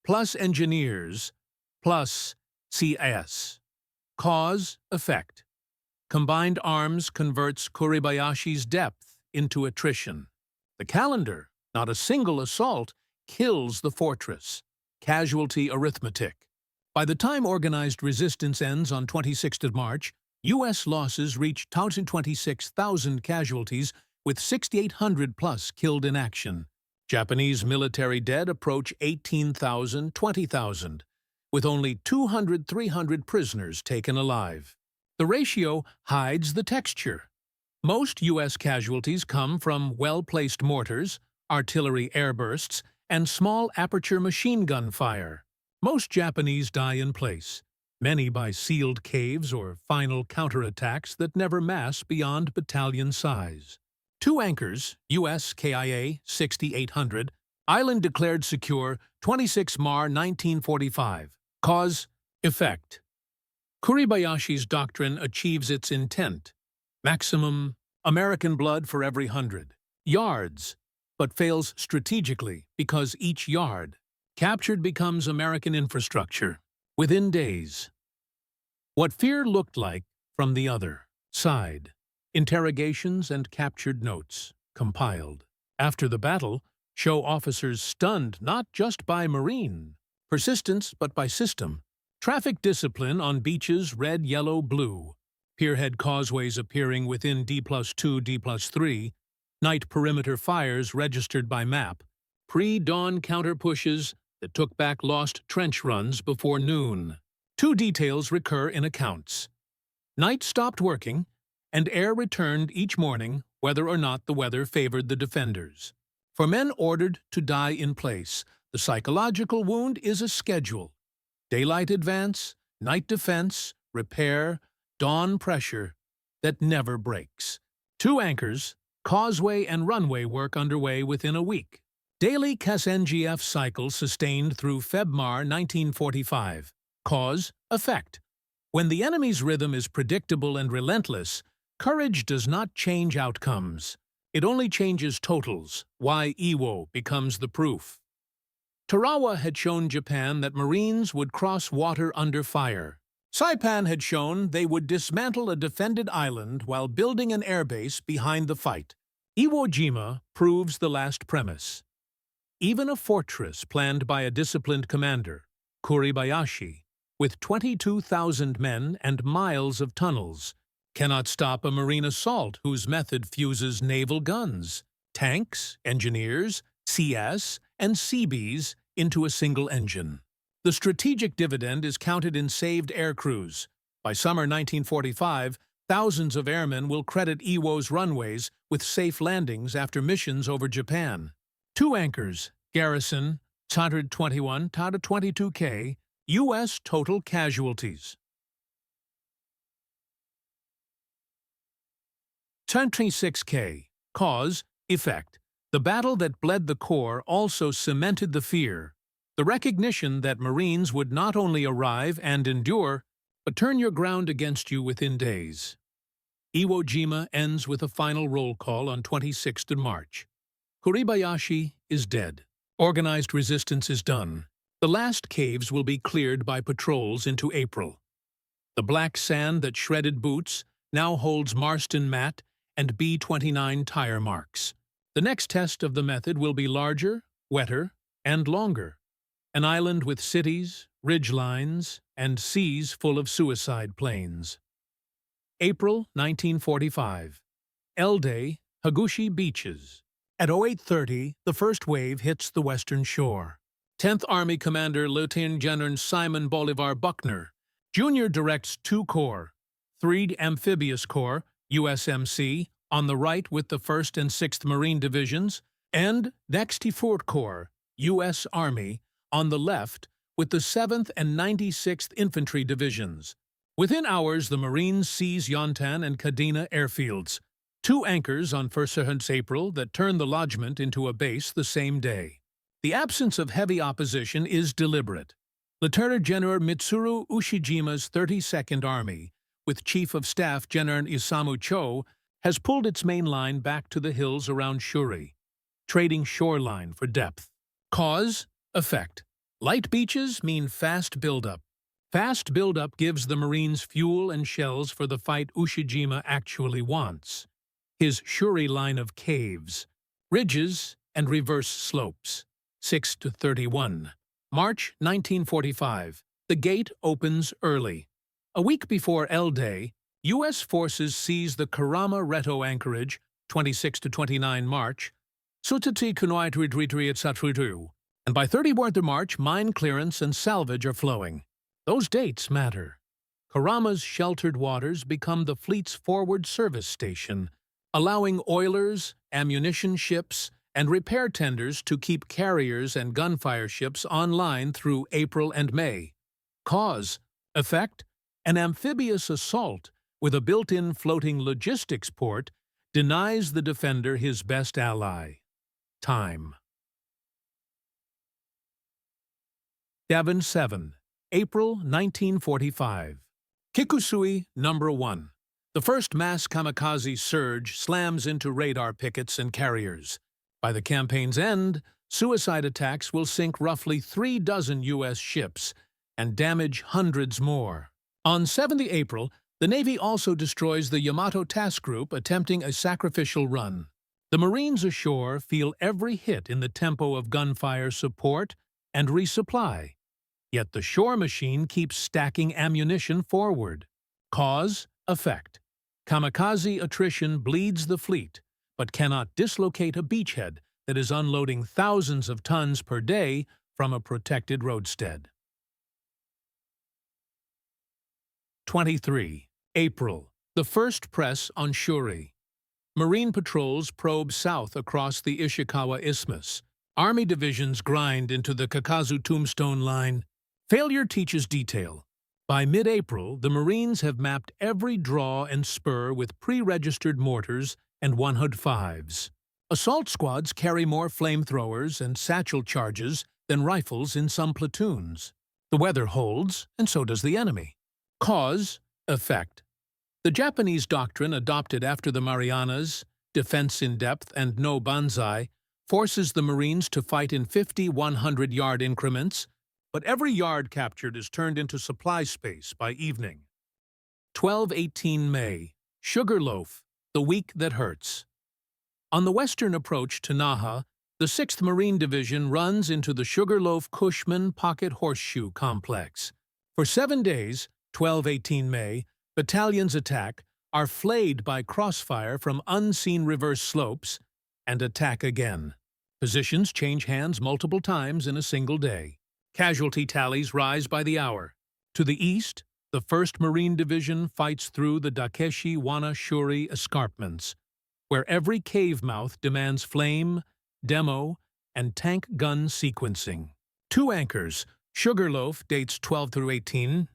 Plus engineers, plus CS. Cause, effect. Combined arms converts Kuribayashi's depth into attrition. The calendar, not a single assault, kills the fortress. Casualty arithmetic. By the time organized resistance ends on 26 March, U.S. losses reach 26,000 casualties with 6,800 plus killed in action. Japanese military dead approach 18,000, 20,000, with only 200-300 prisoners taken alive. The ratio hides the texture. Most U.S. casualties come from well-placed mortars, artillery airbursts, and small aperture machine gun fire. Most Japanese die in place, many by sealed caves or final counterattacks that never mass beyond battalion size. 2 anchors, U.S. KIA 6800, island declared secure 26 Mar 1945. Cause, effect. Kuribayashi's doctrine achieves its intent. Maximum American blood for every 100 yards, but fails strategically because each yard captured becomes American infrastructure within days. What fear looked like from the other side. Interrogations and captured notes, compiled. After the battle, show officers stunned not just by Marine persistence but by system. Traffic discipline on beaches red, yellow, blue. Pierhead causeways appearing within D+2, D+3. Night perimeter fires registered by map. Pre-dawn counter-pushes that took back lost trench runs before noon. Two details recur in accounts. Night stopped working, and air returned each morning whether or not the weather favored the defenders. For men ordered to die in place, the psychological wound is a schedule. Daylight advance, night defense, repair, dawn pressure that never breaks. Two anchors, causeway and runway work underway within a week. Daily KSNGF cycle sustained through Feb-Mar 1945. Cause, effect. When the enemy's rhythm is predictable and relentless, courage does not change outcomes. It only changes totals. Why Iwo becomes the proof. Tarawa had shown Japan that Marines would cross water under fire. Saipan had shown they would dismantle a defended island while building an airbase behind the fight. Iwo Jima proves the last premise. Even a fortress planned by a disciplined commander, Kuribayashi, with 22,000 men and miles of tunnels, cannot stop a marine assault whose method fuses naval guns, tanks, engineers, CS, and Seabees into a single engine. The strategic dividend is counted in saved air crews. By summer 1945, thousands of airmen will credit Iwo's runways with safe landings after missions over Japan. Two anchors, garrison, 121 to 22K, U.S. total casualties. 26K, cause, effect. The battle that bled the Corps also cemented the fear, the recognition that Marines would not only arrive and endure, but turn your ground against you within days. Iwo Jima ends with a final roll call on 26th of March. Kuribayashi is dead. Organized resistance is done. The last caves will be cleared by patrols into April. The black sand that shredded boots now holds Marston mat and B-29 tire marks. The next test of the method will be larger, wetter, and longer. An island with cities, ridge lines, and seas full of suicide planes. April 1945. L-Day, Hagushi Beaches. At 08:30, the first wave hits the western shore. 10th Army Commander Lieutenant General Simon Bolivar Buckner, Jr. directs 2 Corps, 3 Amphibious Corps, USMC, on the right with the 1st and 6th Marine Divisions, and 94th Corps, U.S. Army, on the left with the 7th and 96th Infantry Divisions. Within hours, the Marines seize Yontan and Kadena airfields, 2 anchors on 1st April that turn the lodgment into a base the same day. The absence of heavy opposition is deliberate. Lieutenant General Mitsuru Ushijima's 32nd Army, with Chief of Staff General Isamu Cho, has pulled its main line back to the hills around Shuri, trading shoreline for depth. Cause, effect. Light beaches mean fast buildup. Fast buildup gives the Marines fuel and shells for the fight Ushijima actually wants. His Shuri line of caves, ridges, and reverse slopes. 6-31. March 1945. The gate opens early. A week before L-Day, U.S. forces seize the Karama Reto anchorage, 26-29 March, Sutati Kunoit Retreat Satrutu, and by 31st March, mine clearance and salvage are flowing. Those dates matter. Karama's sheltered waters become the fleet's forward service station, allowing oilers, ammunition ships, and repair tenders to keep carriers and gunfire ships online through April and May. Cause, effect, an amphibious assault with a built-in floating logistics port denies the defender his best ally, time. Devon 7, April 1945. Kikusui No. 1. The first mass kamikaze surge slams into radar pickets and carriers. By the campaign's end, suicide attacks will sink roughly 36 U.S. ships and damage hundreds more. On 7 April, the Navy also destroys the Yamato Task Group attempting a sacrificial run. The Marines ashore feel every hit in the tempo of gunfire support and resupply. Yet the shore machine keeps stacking ammunition forward. Cause, effect. Kamikaze attrition bleeds the fleet, but cannot dislocate a beachhead that is unloading thousands of tons per day from a protected roadstead. 23. April. The first press on Shuri. Marine patrols probe south across the Ishikawa Isthmus. Army divisions grind into the Kakazu Tombstone Line. Failure teaches detail. By mid-April, the Marines have mapped every draw and spur with pre-registered mortars and 105s. Assault squads carry more flamethrowers and satchel charges than rifles in some platoons. The weather holds, and so does the enemy. Cause, effect. The Japanese doctrine adopted after the Marianas, defense in depth and no Banzai, forces the Marines to fight in 50 100-yard increments, but every yard captured is turned into supply space by evening. 12-18 May. Sugarloaf, the week that hurts. On the western approach to Naha, the 6th Marine Division runs into the Sugarloaf-Cushman Pocket Horseshoe Complex. For 7 days, 12-18 May, battalions attack, are flayed by crossfire from unseen reverse slopes, and attack again. Positions change hands multiple times in a single day. Casualty tallies rise by the hour. To the east, the 1st Marine Division fights through the Dakeshi-Wana-Shuri escarpments, where every cave mouth demands flame, demo, and tank gun sequencing. 2 anchors. Sugarloaf dates 12-18.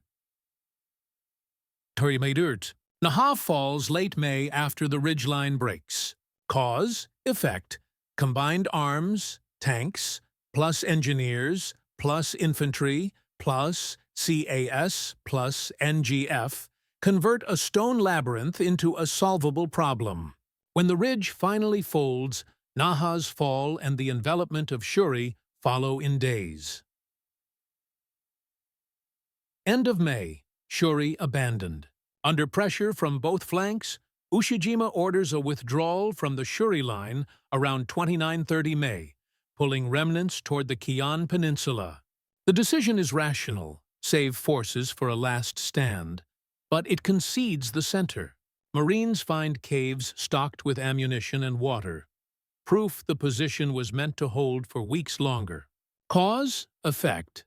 Naha falls late May after the ridgeline breaks. Cause, effect, combined arms, tanks, plus engineers, plus infantry, plus CAS, plus NGF, convert a stone labyrinth into a solvable problem. When the ridge finally folds, Naha's fall and the envelopment of Shuri follow in days. End of May. Shuri abandoned. Under pressure from both flanks, Ushijima orders a withdrawal from the Shuri line around 29-30 May, pulling remnants toward the Kian Peninsula. The decision is rational, save forces for a last stand, but it concedes the center. Marines find caves stocked with ammunition and water, proof the position was meant to hold for weeks longer. Cause, effect.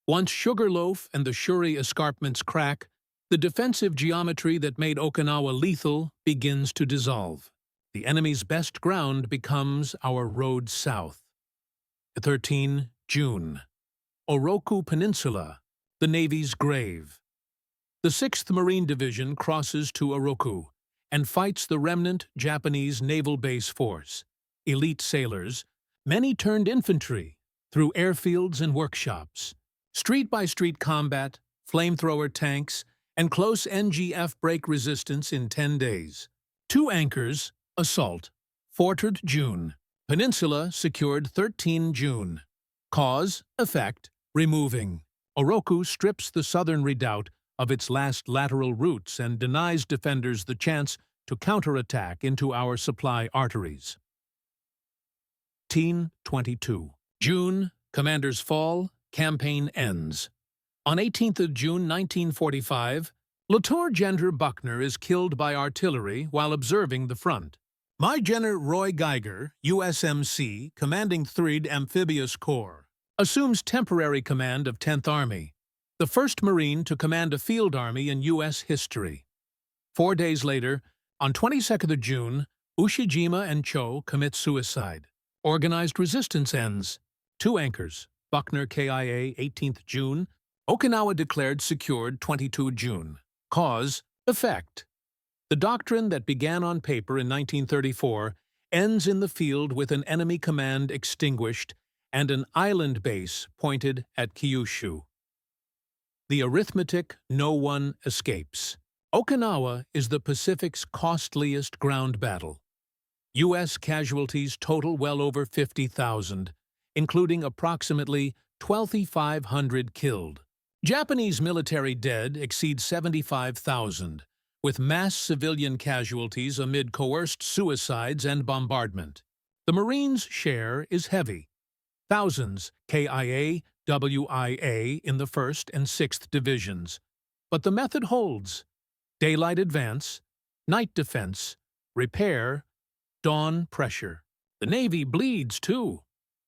Once Sugarloaf and the Shuri escarpments crack, the defensive geometry that made Okinawa lethal begins to dissolve. The enemy's best ground becomes our road south. 13 June. Oroku Peninsula, the Navy's grave. The 6th Marine Division crosses to Oroku and fights the remnant Japanese naval base force, elite sailors, many turned infantry, through airfields and workshops. Street-by-street combat, flamethrower tanks, and close NGF break resistance in 10 days. 2 anchors, assault. Forted June. Peninsula secured 13 June. Cause, effect, removing. Oroku strips the southern redoubt of its last lateral routes and denies defenders the chance to counterattack into our supply arteries. 22. June, commanders fall, campaign ends. On 18th of June 1945, Lieutenant General Buckner is killed by artillery while observing the front. Major General Roy Geiger, USMC, commanding 3rd Amphibious Corps, assumes temporary command of 10th Army, the first Marine to command a field army in U.S. history. 4 days later, on 22nd of June, Ushijima and Cho commit suicide. Organized resistance ends. 2 anchors. Buckner KIA 18th June. Okinawa declared secured 22 June. Cause, effect. The doctrine that began on paper in 1934 ends in the field with an enemy command extinguished and an island base pointed at Kyushu. The arithmetic no one escapes. Okinawa is the Pacific's costliest ground battle. U.S. casualties total well over 50,000, including approximately 2,500 killed. Japanese military dead exceed 75,000, with mass civilian casualties amid coerced suicides and bombardment. The Marines' share is heavy. thousands KIA, WIA in the 1st and 6th Divisions. But the method holds. Daylight advance, night defense, repair, dawn pressure. The Navy bleeds, too.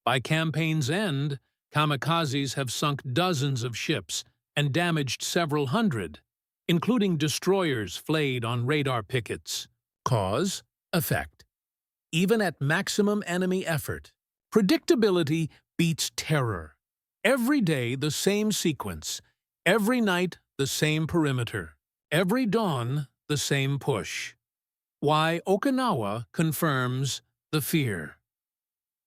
By campaign's end, kamikazes have sunk dozens of ships and damaged several hundred, including destroyers flayed on radar pickets. Cause, effect. Even at maximum enemy effort, predictability beats terror. Every day the same sequence, every night the same perimeter, every dawn the same push. Why Okinawa confirms the fear.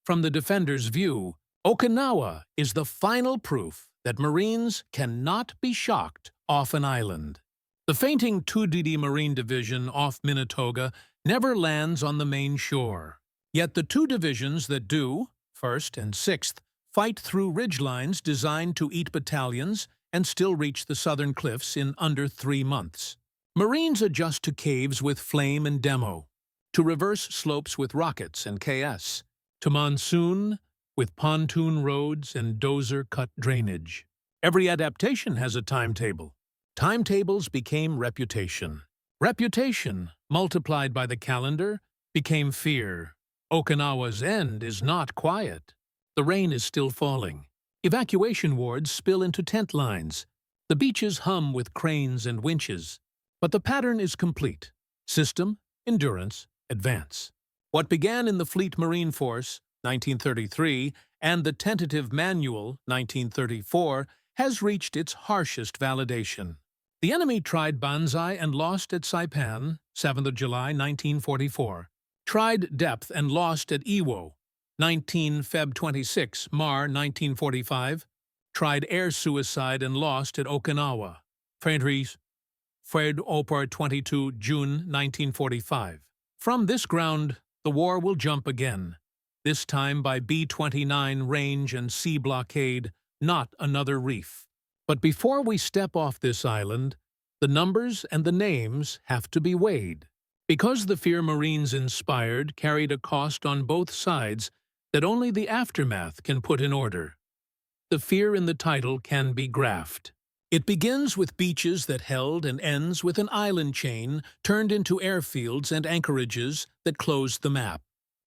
From the defender's view, Okinawa is the final proof that Marines cannot be shocked off an island. The fainting 2DD Marine Division off Minatoga never lands on the main shore. Yet the two divisions that do, 1st and 6th, fight through ridgelines designed to eat battalions and still reach the southern cliffs in under 3 months. Marines adjust to caves with flame and demo, to reverse slopes with rockets and KS, to monsoon with pontoon roads and dozer-cut drainage. Every adaptation has a timetable. Timetables became reputation. Reputation, multiplied by the calendar, became fear. Okinawa's end is not quiet. The rain is still falling. Evacuation wards spill into tent lines. The beaches hum with cranes and winches. But the pattern is complete. System, endurance, advance. What began in the Fleet Marine Force, 1933, and the tentative manual, 1934, has reached its harshest validation. The enemy tried Banzai and lost at Saipan, 7th of July, 1944. Tried depth and lost at Iwo, 19 Feb 26, Mar 1945. Tried air suicide and lost at Okinawa. Fred Opar 22 June 1945. From this ground, the war will jump again. This time by B-29 range and sea blockade, not another reef. But before we step off this island, the numbers and the names have to be weighed. Because the fear Marines inspired carried a cost on both sides that only the aftermath can put in order. The fear in the title can be graphed. It begins with beaches that held and ends with an island chain turned into airfields and anchorages that closed the map.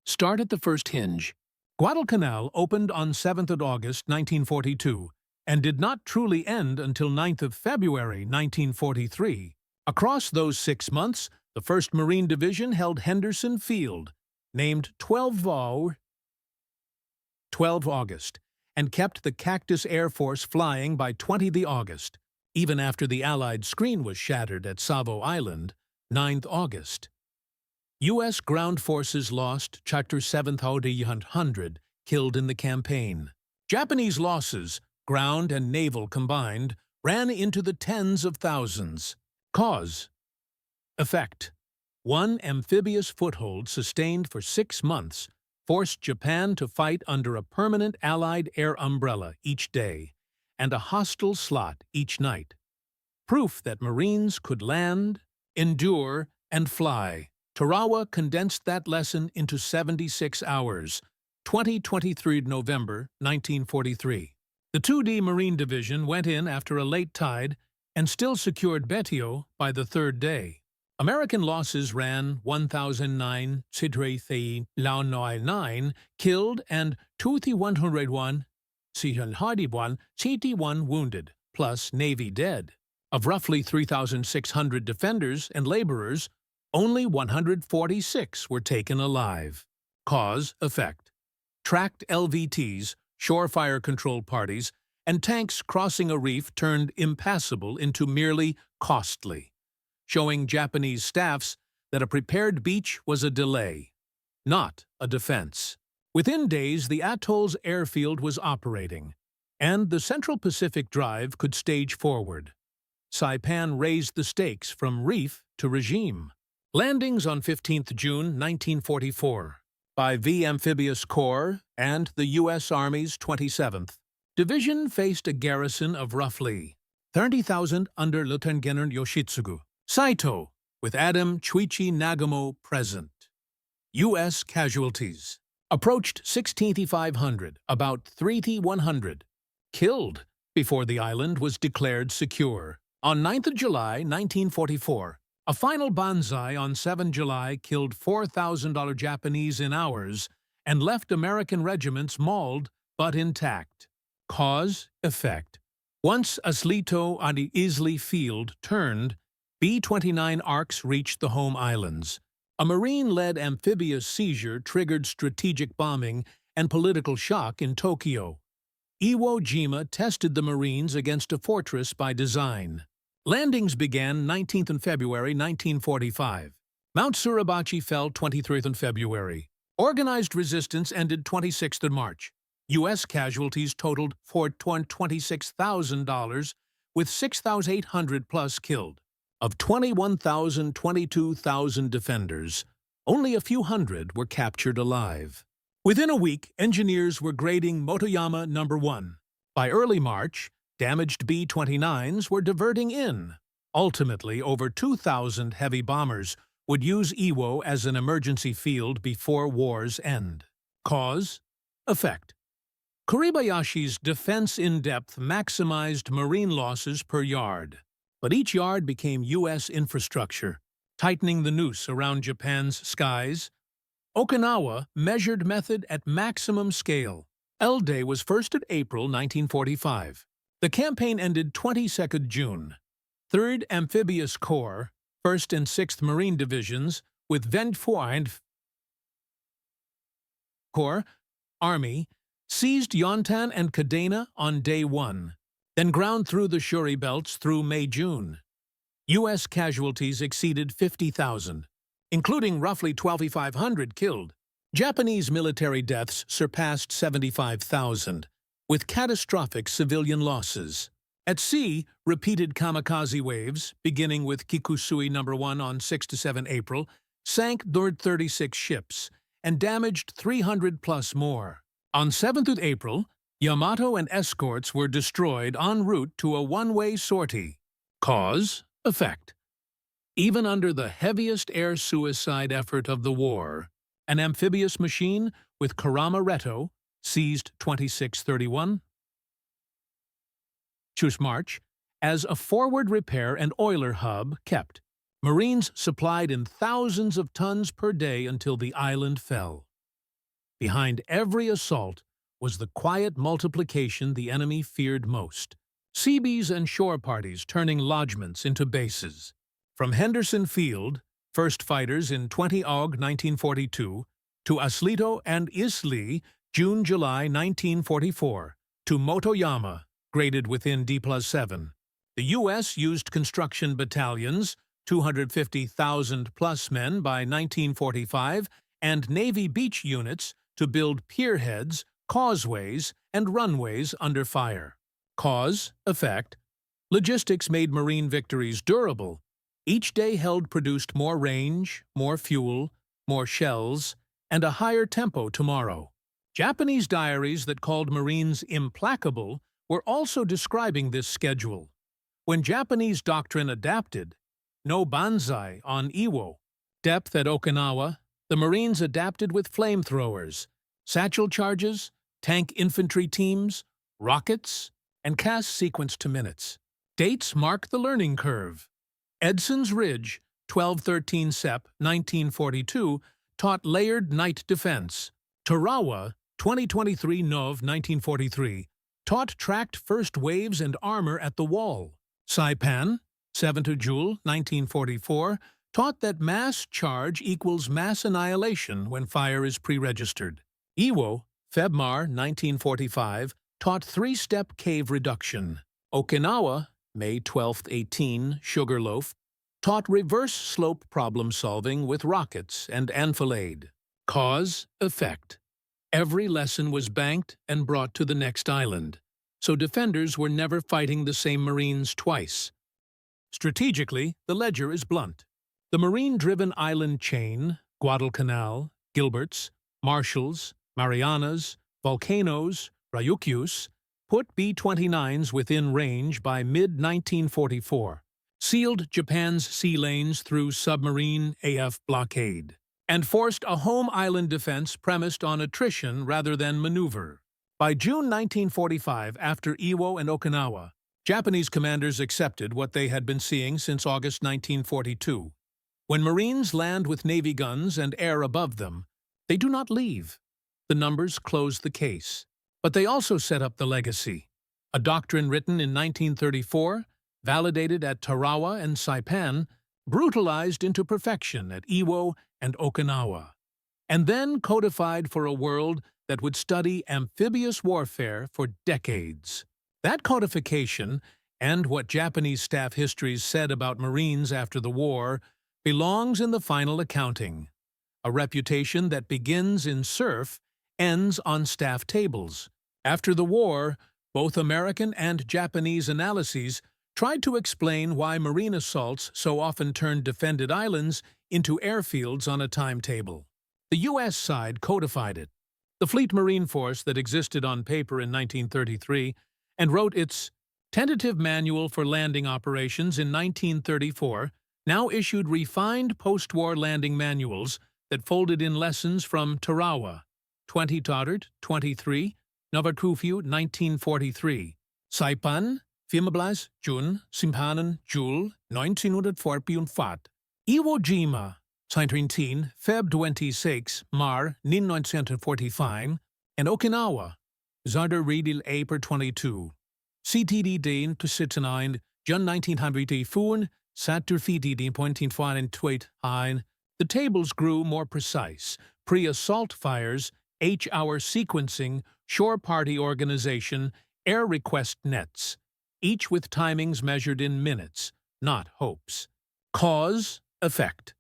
Start at the first hinge. Guadalcanal opened on 7th of August 1942 and did not truly end until 9th of February 1943. Across those 6 months, the 1st Marine Division held Henderson Field, named 12 August, and kept the Cactus Air Force flying by 20 August, even after the Allied screen was shattered at Savo Island, 9th August. U.S. ground forces lost Chapter 700 killed in the campaign. Japanese losses, ground and naval combined, ran into the tens of thousands. Cause. Effect. One amphibious foothold sustained for 6 months forced Japan to fight under a permanent Allied air umbrella each day and a hostile slot each night. Proof that Marines could land, endure, and fly. Tarawa condensed that lesson into 76 hours, 23 November 1943. The 2D Marine Division went in after a late tide and still secured Betio by the 3rd day. American losses ran 1,009 Sidrei Launoi 9 killed and 2,101 CT1 wounded, plus Navy dead. Of roughly 3,600 defenders and laborers, only 146 were taken alive. Cause, effect. Tracked LVTs, shore fire control parties, and tanks crossing a reef turned impassable into merely costly, showing Japanese staffs that a prepared beach was a delay, not a defense. Within days, the atoll's airfield was operating, and the Central Pacific Drive could stage forward. Saipan raised the stakes from reef to regime. Landings on 15th June 1944 by V Amphibious Corps and the U.S. Army's 27th Division faced a garrison of roughly 30,000 under Lieutenant General Yoshitsugu Saito, with Adam Chuichi Nagamo present. U.S. casualties. Approached 16,500, about 3,100. Killed before the island was declared secure. On 9th of July, 1944, a final Banzai on 7 July killed $4,000 Japanese in hours and left American regiments mauled but intact. Cause, effect. Once Aslito on the Isli field turned, B-29 arcs reached the home islands. A Marine-led amphibious seizure triggered strategic bombing and political shock in Tokyo. Iwo Jima tested the Marines against a fortress by design. Landings began 19th in February 1945. Mount Suribachi fell 23rd in February. Organized resistance ended 26th in March. U.S. casualties totaled $26,000, with 6,800 plus killed. Of 22,000 defenders, only a few hundred were captured alive. Within a week, engineers were grading Motoyama No. 1. By early March, damaged B-29s were diverting in. Ultimately, over 2,000 heavy bombers would use Iwo as an emergency field before war's end. Cause? Effect. Kuribayashi's defense in-depth maximized Marine losses per yard. But each yard became U.S. infrastructure, tightening the noose around Japan's skies. Okinawa measured method at maximum scale. L-Day was 1st of April 1945. The campaign ended 22nd June. 3rd Amphibious Corps, 1st and 6th Marine Divisions, with 24th Corps, Army, seized Yontan and Kadena on Day 1. Then ground through the Shuri belts through May-June. U.S. casualties exceeded 50,000, including roughly 2,500 killed. Japanese military deaths surpassed 75,000, with catastrophic civilian losses. At sea, repeated kamikaze waves, beginning with Kikusui No. 1 on 6 to 7 April, sank 36 ships and damaged 300 plus more. On 7th of April, Yamato and escorts were destroyed en route to a one-way sortie. Cause? Effect. Even under the heaviest air suicide effort of the war, an amphibious machine with Karama Retto, seized 2631, March, as a forward repair and oiler hub kept. Marines supplied in thousands of tons per day until the island fell. Behind every assault was the quiet multiplication the enemy feared most. Seabees and shore parties turning lodgments into bases. From Henderson Field, first fighters in 20 Aug 1942, to Aslito and Isli, June-July 1944, to Motoyama, graded within D+7. The U.S. used construction battalions, 250,000-plus men by 1945, and Navy beach units to build pierheads, causeways, and runways under fire. Cause, effect. Logistics made Marine victories durable. Each day held produced more range, more fuel, more shells, and a higher tempo tomorrow. Japanese diaries that called Marines implacable were also describing this schedule. When Japanese doctrine adapted, no Banzai on Iwo, depth at Okinawa, the Marines adapted with flamethrowers, satchel charges, tank infantry teams, rockets, and cast sequence to minutes. Dates mark the learning curve. Edson's Ridge, 12-13 Sep. 1942, taught layered night defense. Tarawa, 20-23 Nov. 1943, taught tracked first waves and armor at the wall. Saipan, 7 Jul. 1944, taught that mass charge equals mass annihilation when fire is pre-registered. Iwo, Febmar 1945, taught three-step cave reduction. Okinawa, May 12-18, Sugarloaf, taught reverse slope problem-solving with rockets and enfilade. Cause, effect. Every lesson was banked and brought to the next island, so defenders were never fighting the same Marines twice. Strategically, the ledger is blunt. The Marine-driven island chain, Guadalcanal, Gilberts, Marshalls, Marianas, Volcanoes, Ryukyus, put B-29s within range by mid-1944, sealed Japan's sea lanes through submarine AF blockade. and forced a home island defense premised on attrition rather than maneuver. By June 1945, after Iwo and Okinawa, Japanese commanders accepted what they had been seeing since August 1942. When Marines land with Navy guns and air above them, they do not leave. The numbers close the case. But they also set up the legacy. A doctrine written in 1934, validated at Tarawa and Saipan, brutalized into perfection at Iwo and Okinawa, and then codified for a world that would study amphibious warfare for decades. That codification, and what Japanese staff histories said about Marines after the war, belongs in the final accounting. A reputation that begins in surf, ends on staff tables. After the war, both American and Japanese analyses tried to explain why marine assaults so often turned defended islands into airfields on a timetable. The U.S. side codified it. The Fleet Marine Force that existed on paper in 1933 and wrote its tentative manual for landing operations in 1934 now issued refined post-war landing manuals that folded in lessons from Tarawa, 20 Toddard, 23, Novakufu, 1943, Saipan, 14 June, Simpanen, Jul, 1944, Iwo Jima, 19, Feb 26, Mar, 1945, and Okinawa, Zarder Riedel April 22. CTD Dane to 69, Jun 1904, Satur Fiti pointing fine and tweet hein. The tables grew more precise. Pre-assault fires, H-hour sequencing, shore party organization, air request nets, each with timings measured in minutes, not hopes. Cause, effect.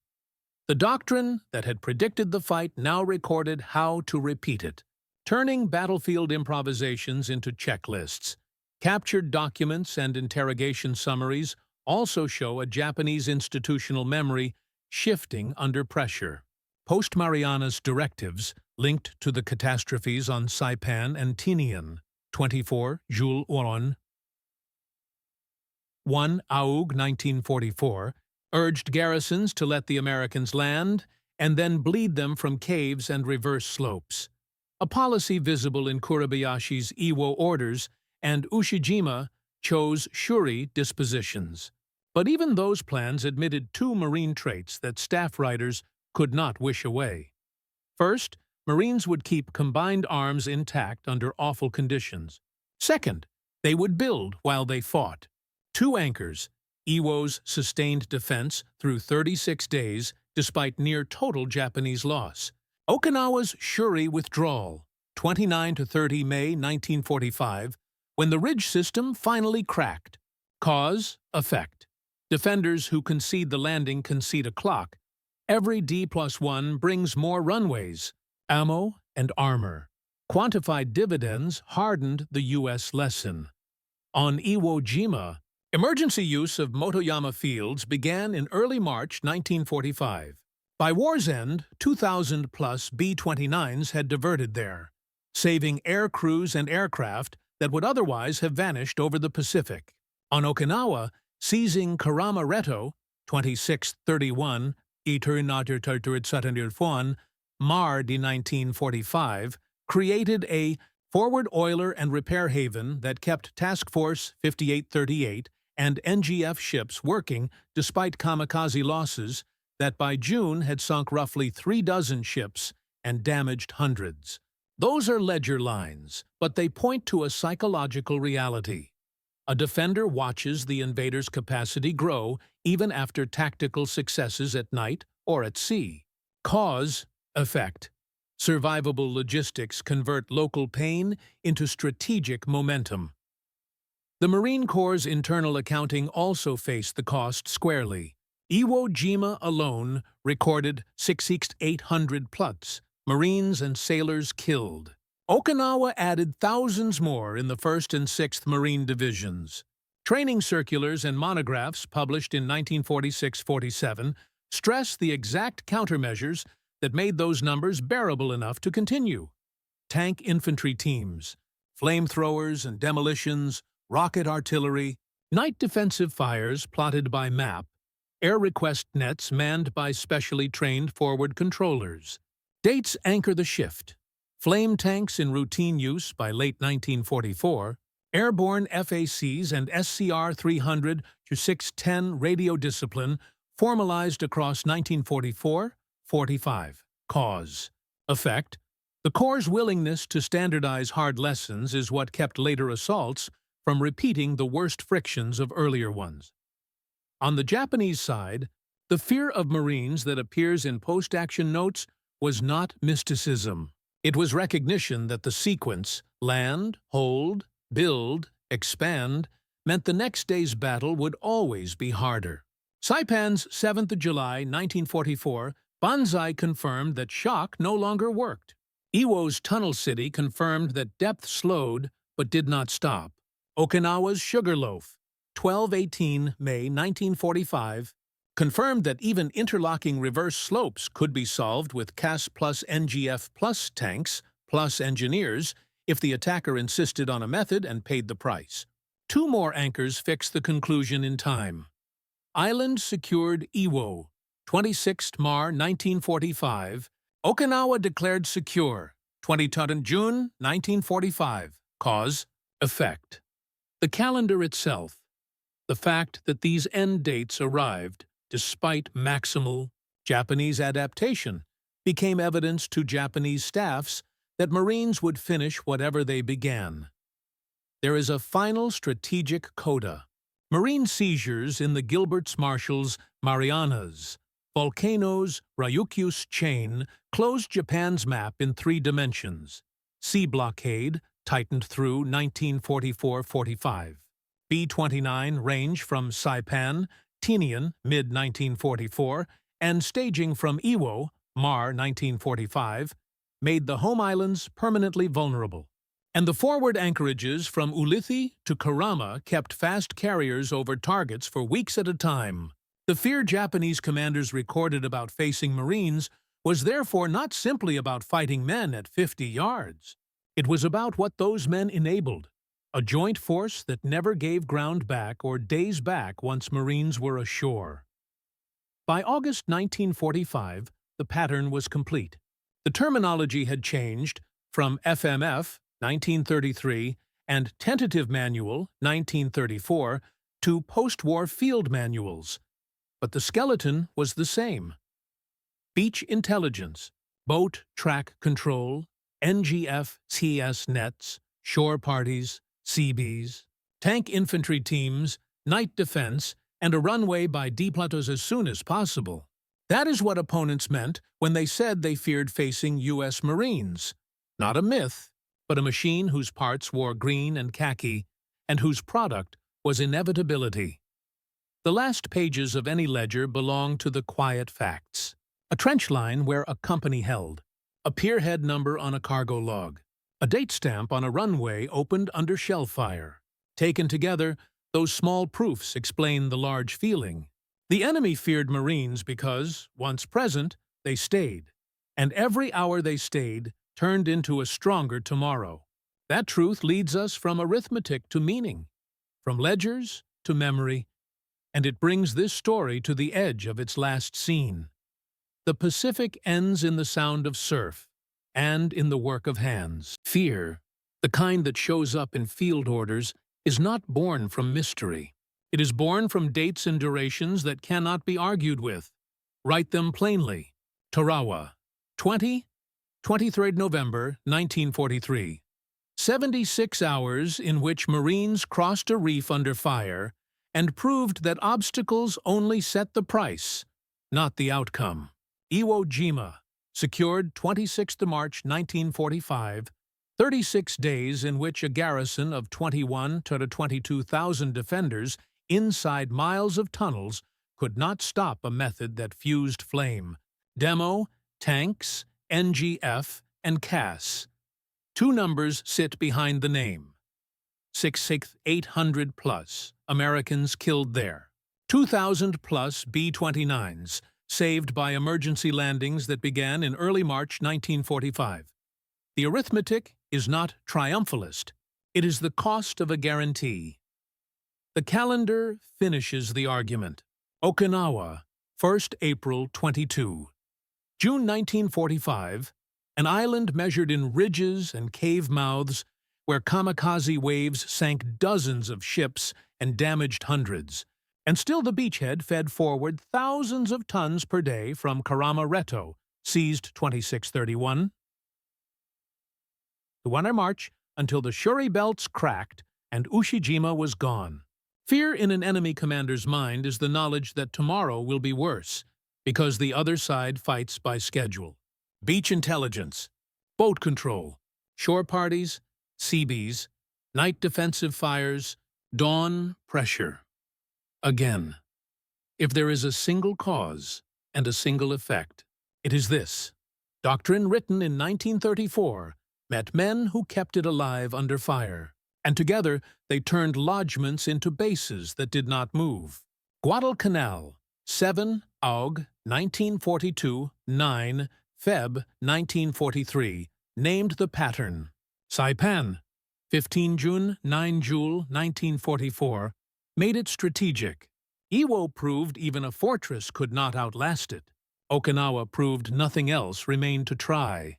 The doctrine that had predicted the fight now recorded how to repeat it, turning battlefield improvisations into checklists. Captured documents and interrogation summaries also show a Japanese institutional memory shifting under pressure. Post-Marianas directives linked to the catastrophes on Saipan and Tinian, 24 Jules Oron, 1 Aug 1944, urged garrisons to let the Americans land and then bleed them from caves and reverse slopes, a policy visible in Kurabayashi's Iwo orders, and Ushijima chose Shuri dispositions. But even those plans admitted two Marine traits that staff writers could not wish away. First, Marines would keep combined arms intact under awful conditions. Second, they would build while they fought. Two anchors, Iwo's sustained defense through 36 days despite near-total Japanese loss. Okinawa's Shuri withdrawal, 29 to 30 May 1945, when the ridge system finally cracked. Cause, effect. Defenders who concede the landing concede a clock. Every D+1 brings more runways, ammo, and armor. Quantified dividends hardened the U.S. lesson. On Iwo Jima, emergency use of Motoyama fields began in early March 1945. By war's end, 2,000-plus B-29s had diverted there, saving air crews and aircraft that would otherwise have vanished over the Pacific. On Okinawa, seizing Karama-Reto, 2631, Mar de 1945, created a forward oiler and repair haven that kept Task Force 5838 and NGF ships working despite kamikaze losses that by June had sunk roughly 36 ships and damaged hundreds. Those are ledger lines, but they point to a psychological reality. A defender watches the invader's capacity grow even after tactical successes at night or at sea. Cause, effect. Survivable logistics convert local pain into strategic momentum. The Marine Corps' internal accounting also faced the cost squarely. Iwo Jima alone recorded 6,800 plus Marines and sailors killed. Okinawa added thousands more in the 1st and 6th Marine Divisions. Training circulars and monographs published in 1946-47 stress the exact countermeasures that made those numbers bearable enough to continue. Tank infantry teams, flamethrowers and demolitions, rocket artillery, night defensive fires plotted by map, air request nets manned by specially trained forward controllers. Dates anchor the shift. Flame tanks in routine use by late 1944, airborne FACs and SCR-300 to 610 radio discipline formalized across 1944-45. Cause. Effect. The Corps' willingness to standardize hard lessons is what kept later assaults from repeating the worst frictions of earlier ones. On the Japanese side, the fear of Marines that appears in post-action notes was not mysticism. It was recognition that the sequence, land, hold, build, expand, meant the next day's battle would always be harder. Saipan's 7th of July, 1944, Banzai confirmed that shock no longer worked. Iwo's Tunnel City confirmed that depth slowed but did not stop. Okinawa's Sugarloaf, 12/18 May 1945, confirmed that even interlocking reverse slopes could be solved with CAS plus NGF plus tanks plus engineers if the attacker insisted on a method and paid the price. Two more anchors fixed the conclusion in time. Island secured Iwo, 26th Mar 1945. Okinawa declared secure, 22nd June 1945. Cause, effect. The calendar itself. The fact that these end dates arrived, despite maximal Japanese adaptation, became evidence to Japanese staffs that Marines would finish whatever they began. There is a final strategic coda. Marine seizures in the Gilbert's Marshall's Marianas, volcanoes, Ryukyu's chain, closed Japan's map in 3 dimensions. Sea blockade, tightened through 1944-45. B-29 range from Saipan, Tinian, mid-1944, and staging from Iwo, Mar 1945, made the home islands permanently vulnerable. And the forward anchorages from Ulithi to Karama kept fast carriers over targets for weeks at a time. The fear Japanese commanders recorded about facing Marines was therefore not simply about fighting men at 50 yards. It was about what those men enabled, a joint force that never gave ground back or days back once Marines were ashore. By August 1945, the pattern was complete. The terminology had changed from FMF, 1933, and Tentative Manual, 1934, to post-war field manuals. But the skeleton was the same. Beach intelligence, boat track control, NGF CS nets, shore parties, Seabees, tank infantry teams, night defense, and a runway by deplateaus as soon as possible. That is what opponents meant when they said they feared facing U.S. Marines. Not a myth, but a machine whose parts wore green and khaki, and whose product was inevitability. The last pages of any ledger belong to the quiet facts. A trench line where a company held, a pierhead number on a cargo log, a date stamp on a runway opened under shell fire. Taken together, those small proofs explain the large feeling. The enemy feared Marines because, once present, they stayed. And every hour they stayed turned into a stronger tomorrow. That truth leads us from arithmetic to meaning, from ledgers to memory, and it brings this story to the edge of its last scene. The Pacific ends in the sound of surf and in the work of hands. Fear, the kind that shows up in field orders, is not born from mystery. It is born from dates and durations that cannot be argued with. Write them plainly. Tarawa, 23rd November, 1943. 76 hours in which Marines crossed a reef under fire and proved that obstacles only set the price, not the outcome. Iwo Jima, secured 26th March 1945, 36 days in which a garrison of 21 to 22,000 defenders inside miles of tunnels could not stop a method that fused flame, demo, tanks, NGF, and CAS. Two numbers sit behind the name. 800 plus Americans killed there. 2,000 plus B-29s, saved by emergency landings that began in early March 1945. The arithmetic is not triumphalist. It is the cost of a guarantee. The calendar finishes the argument. Okinawa, 1st April 22. June 1945, an island measured in ridges and cave mouths where kamikaze waves sank dozens of ships and damaged hundreds. And still the beachhead fed forward thousands of tons per day from Karama-Reto, seized 2631. To on our march until the Shuri belts cracked and Ushijima was gone. Fear in an enemy commander's mind is the knowledge that tomorrow will be worse, because the other side fights by schedule. Beach intelligence, boat control, shore parties, Seabees, night defensive fires, dawn pressure. Again, if there is a single cause and a single effect, it is this. Doctrine written in 1934 met men who kept it alive under fire, and together they turned lodgments into bases that did not move. Guadalcanal, 7 Aug. 1942, 9 Feb. 1943, named the pattern. Saipan, 15 June, 9 Jul. 1944, made it strategic. Iwo proved even a fortress could not outlast it. Okinawa proved nothing else remained to try.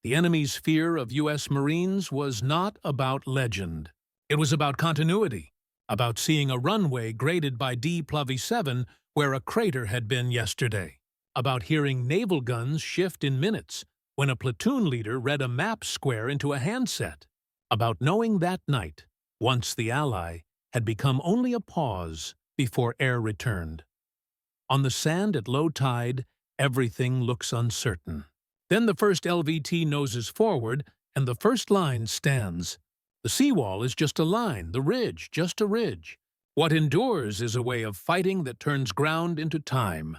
The enemy's fear of U.S. Marines was not about legend. It was about continuity, about seeing a runway graded by WWII where a crater had been yesterday, about hearing naval guns shift in minutes when a platoon leader read a map square into a handset, about knowing that night, once the ally, had become only a pause before air returned. On the sand at low tide, everything looks uncertain. Then the first LVT noses forward, and the first line stands. The seawall is just a line, the ridge just a ridge. What endures is a way of fighting that turns ground into time,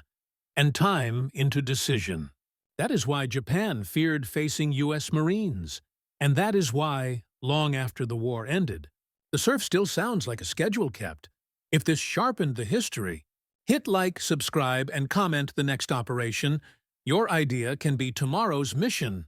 and time into decision. That is why Japan feared facing U.S. Marines, and that is why, long after the war ended, the surf still sounds like a schedule kept. If this sharpened the history, hit like, subscribe, and comment the next operation. Your idea can be tomorrow's mission.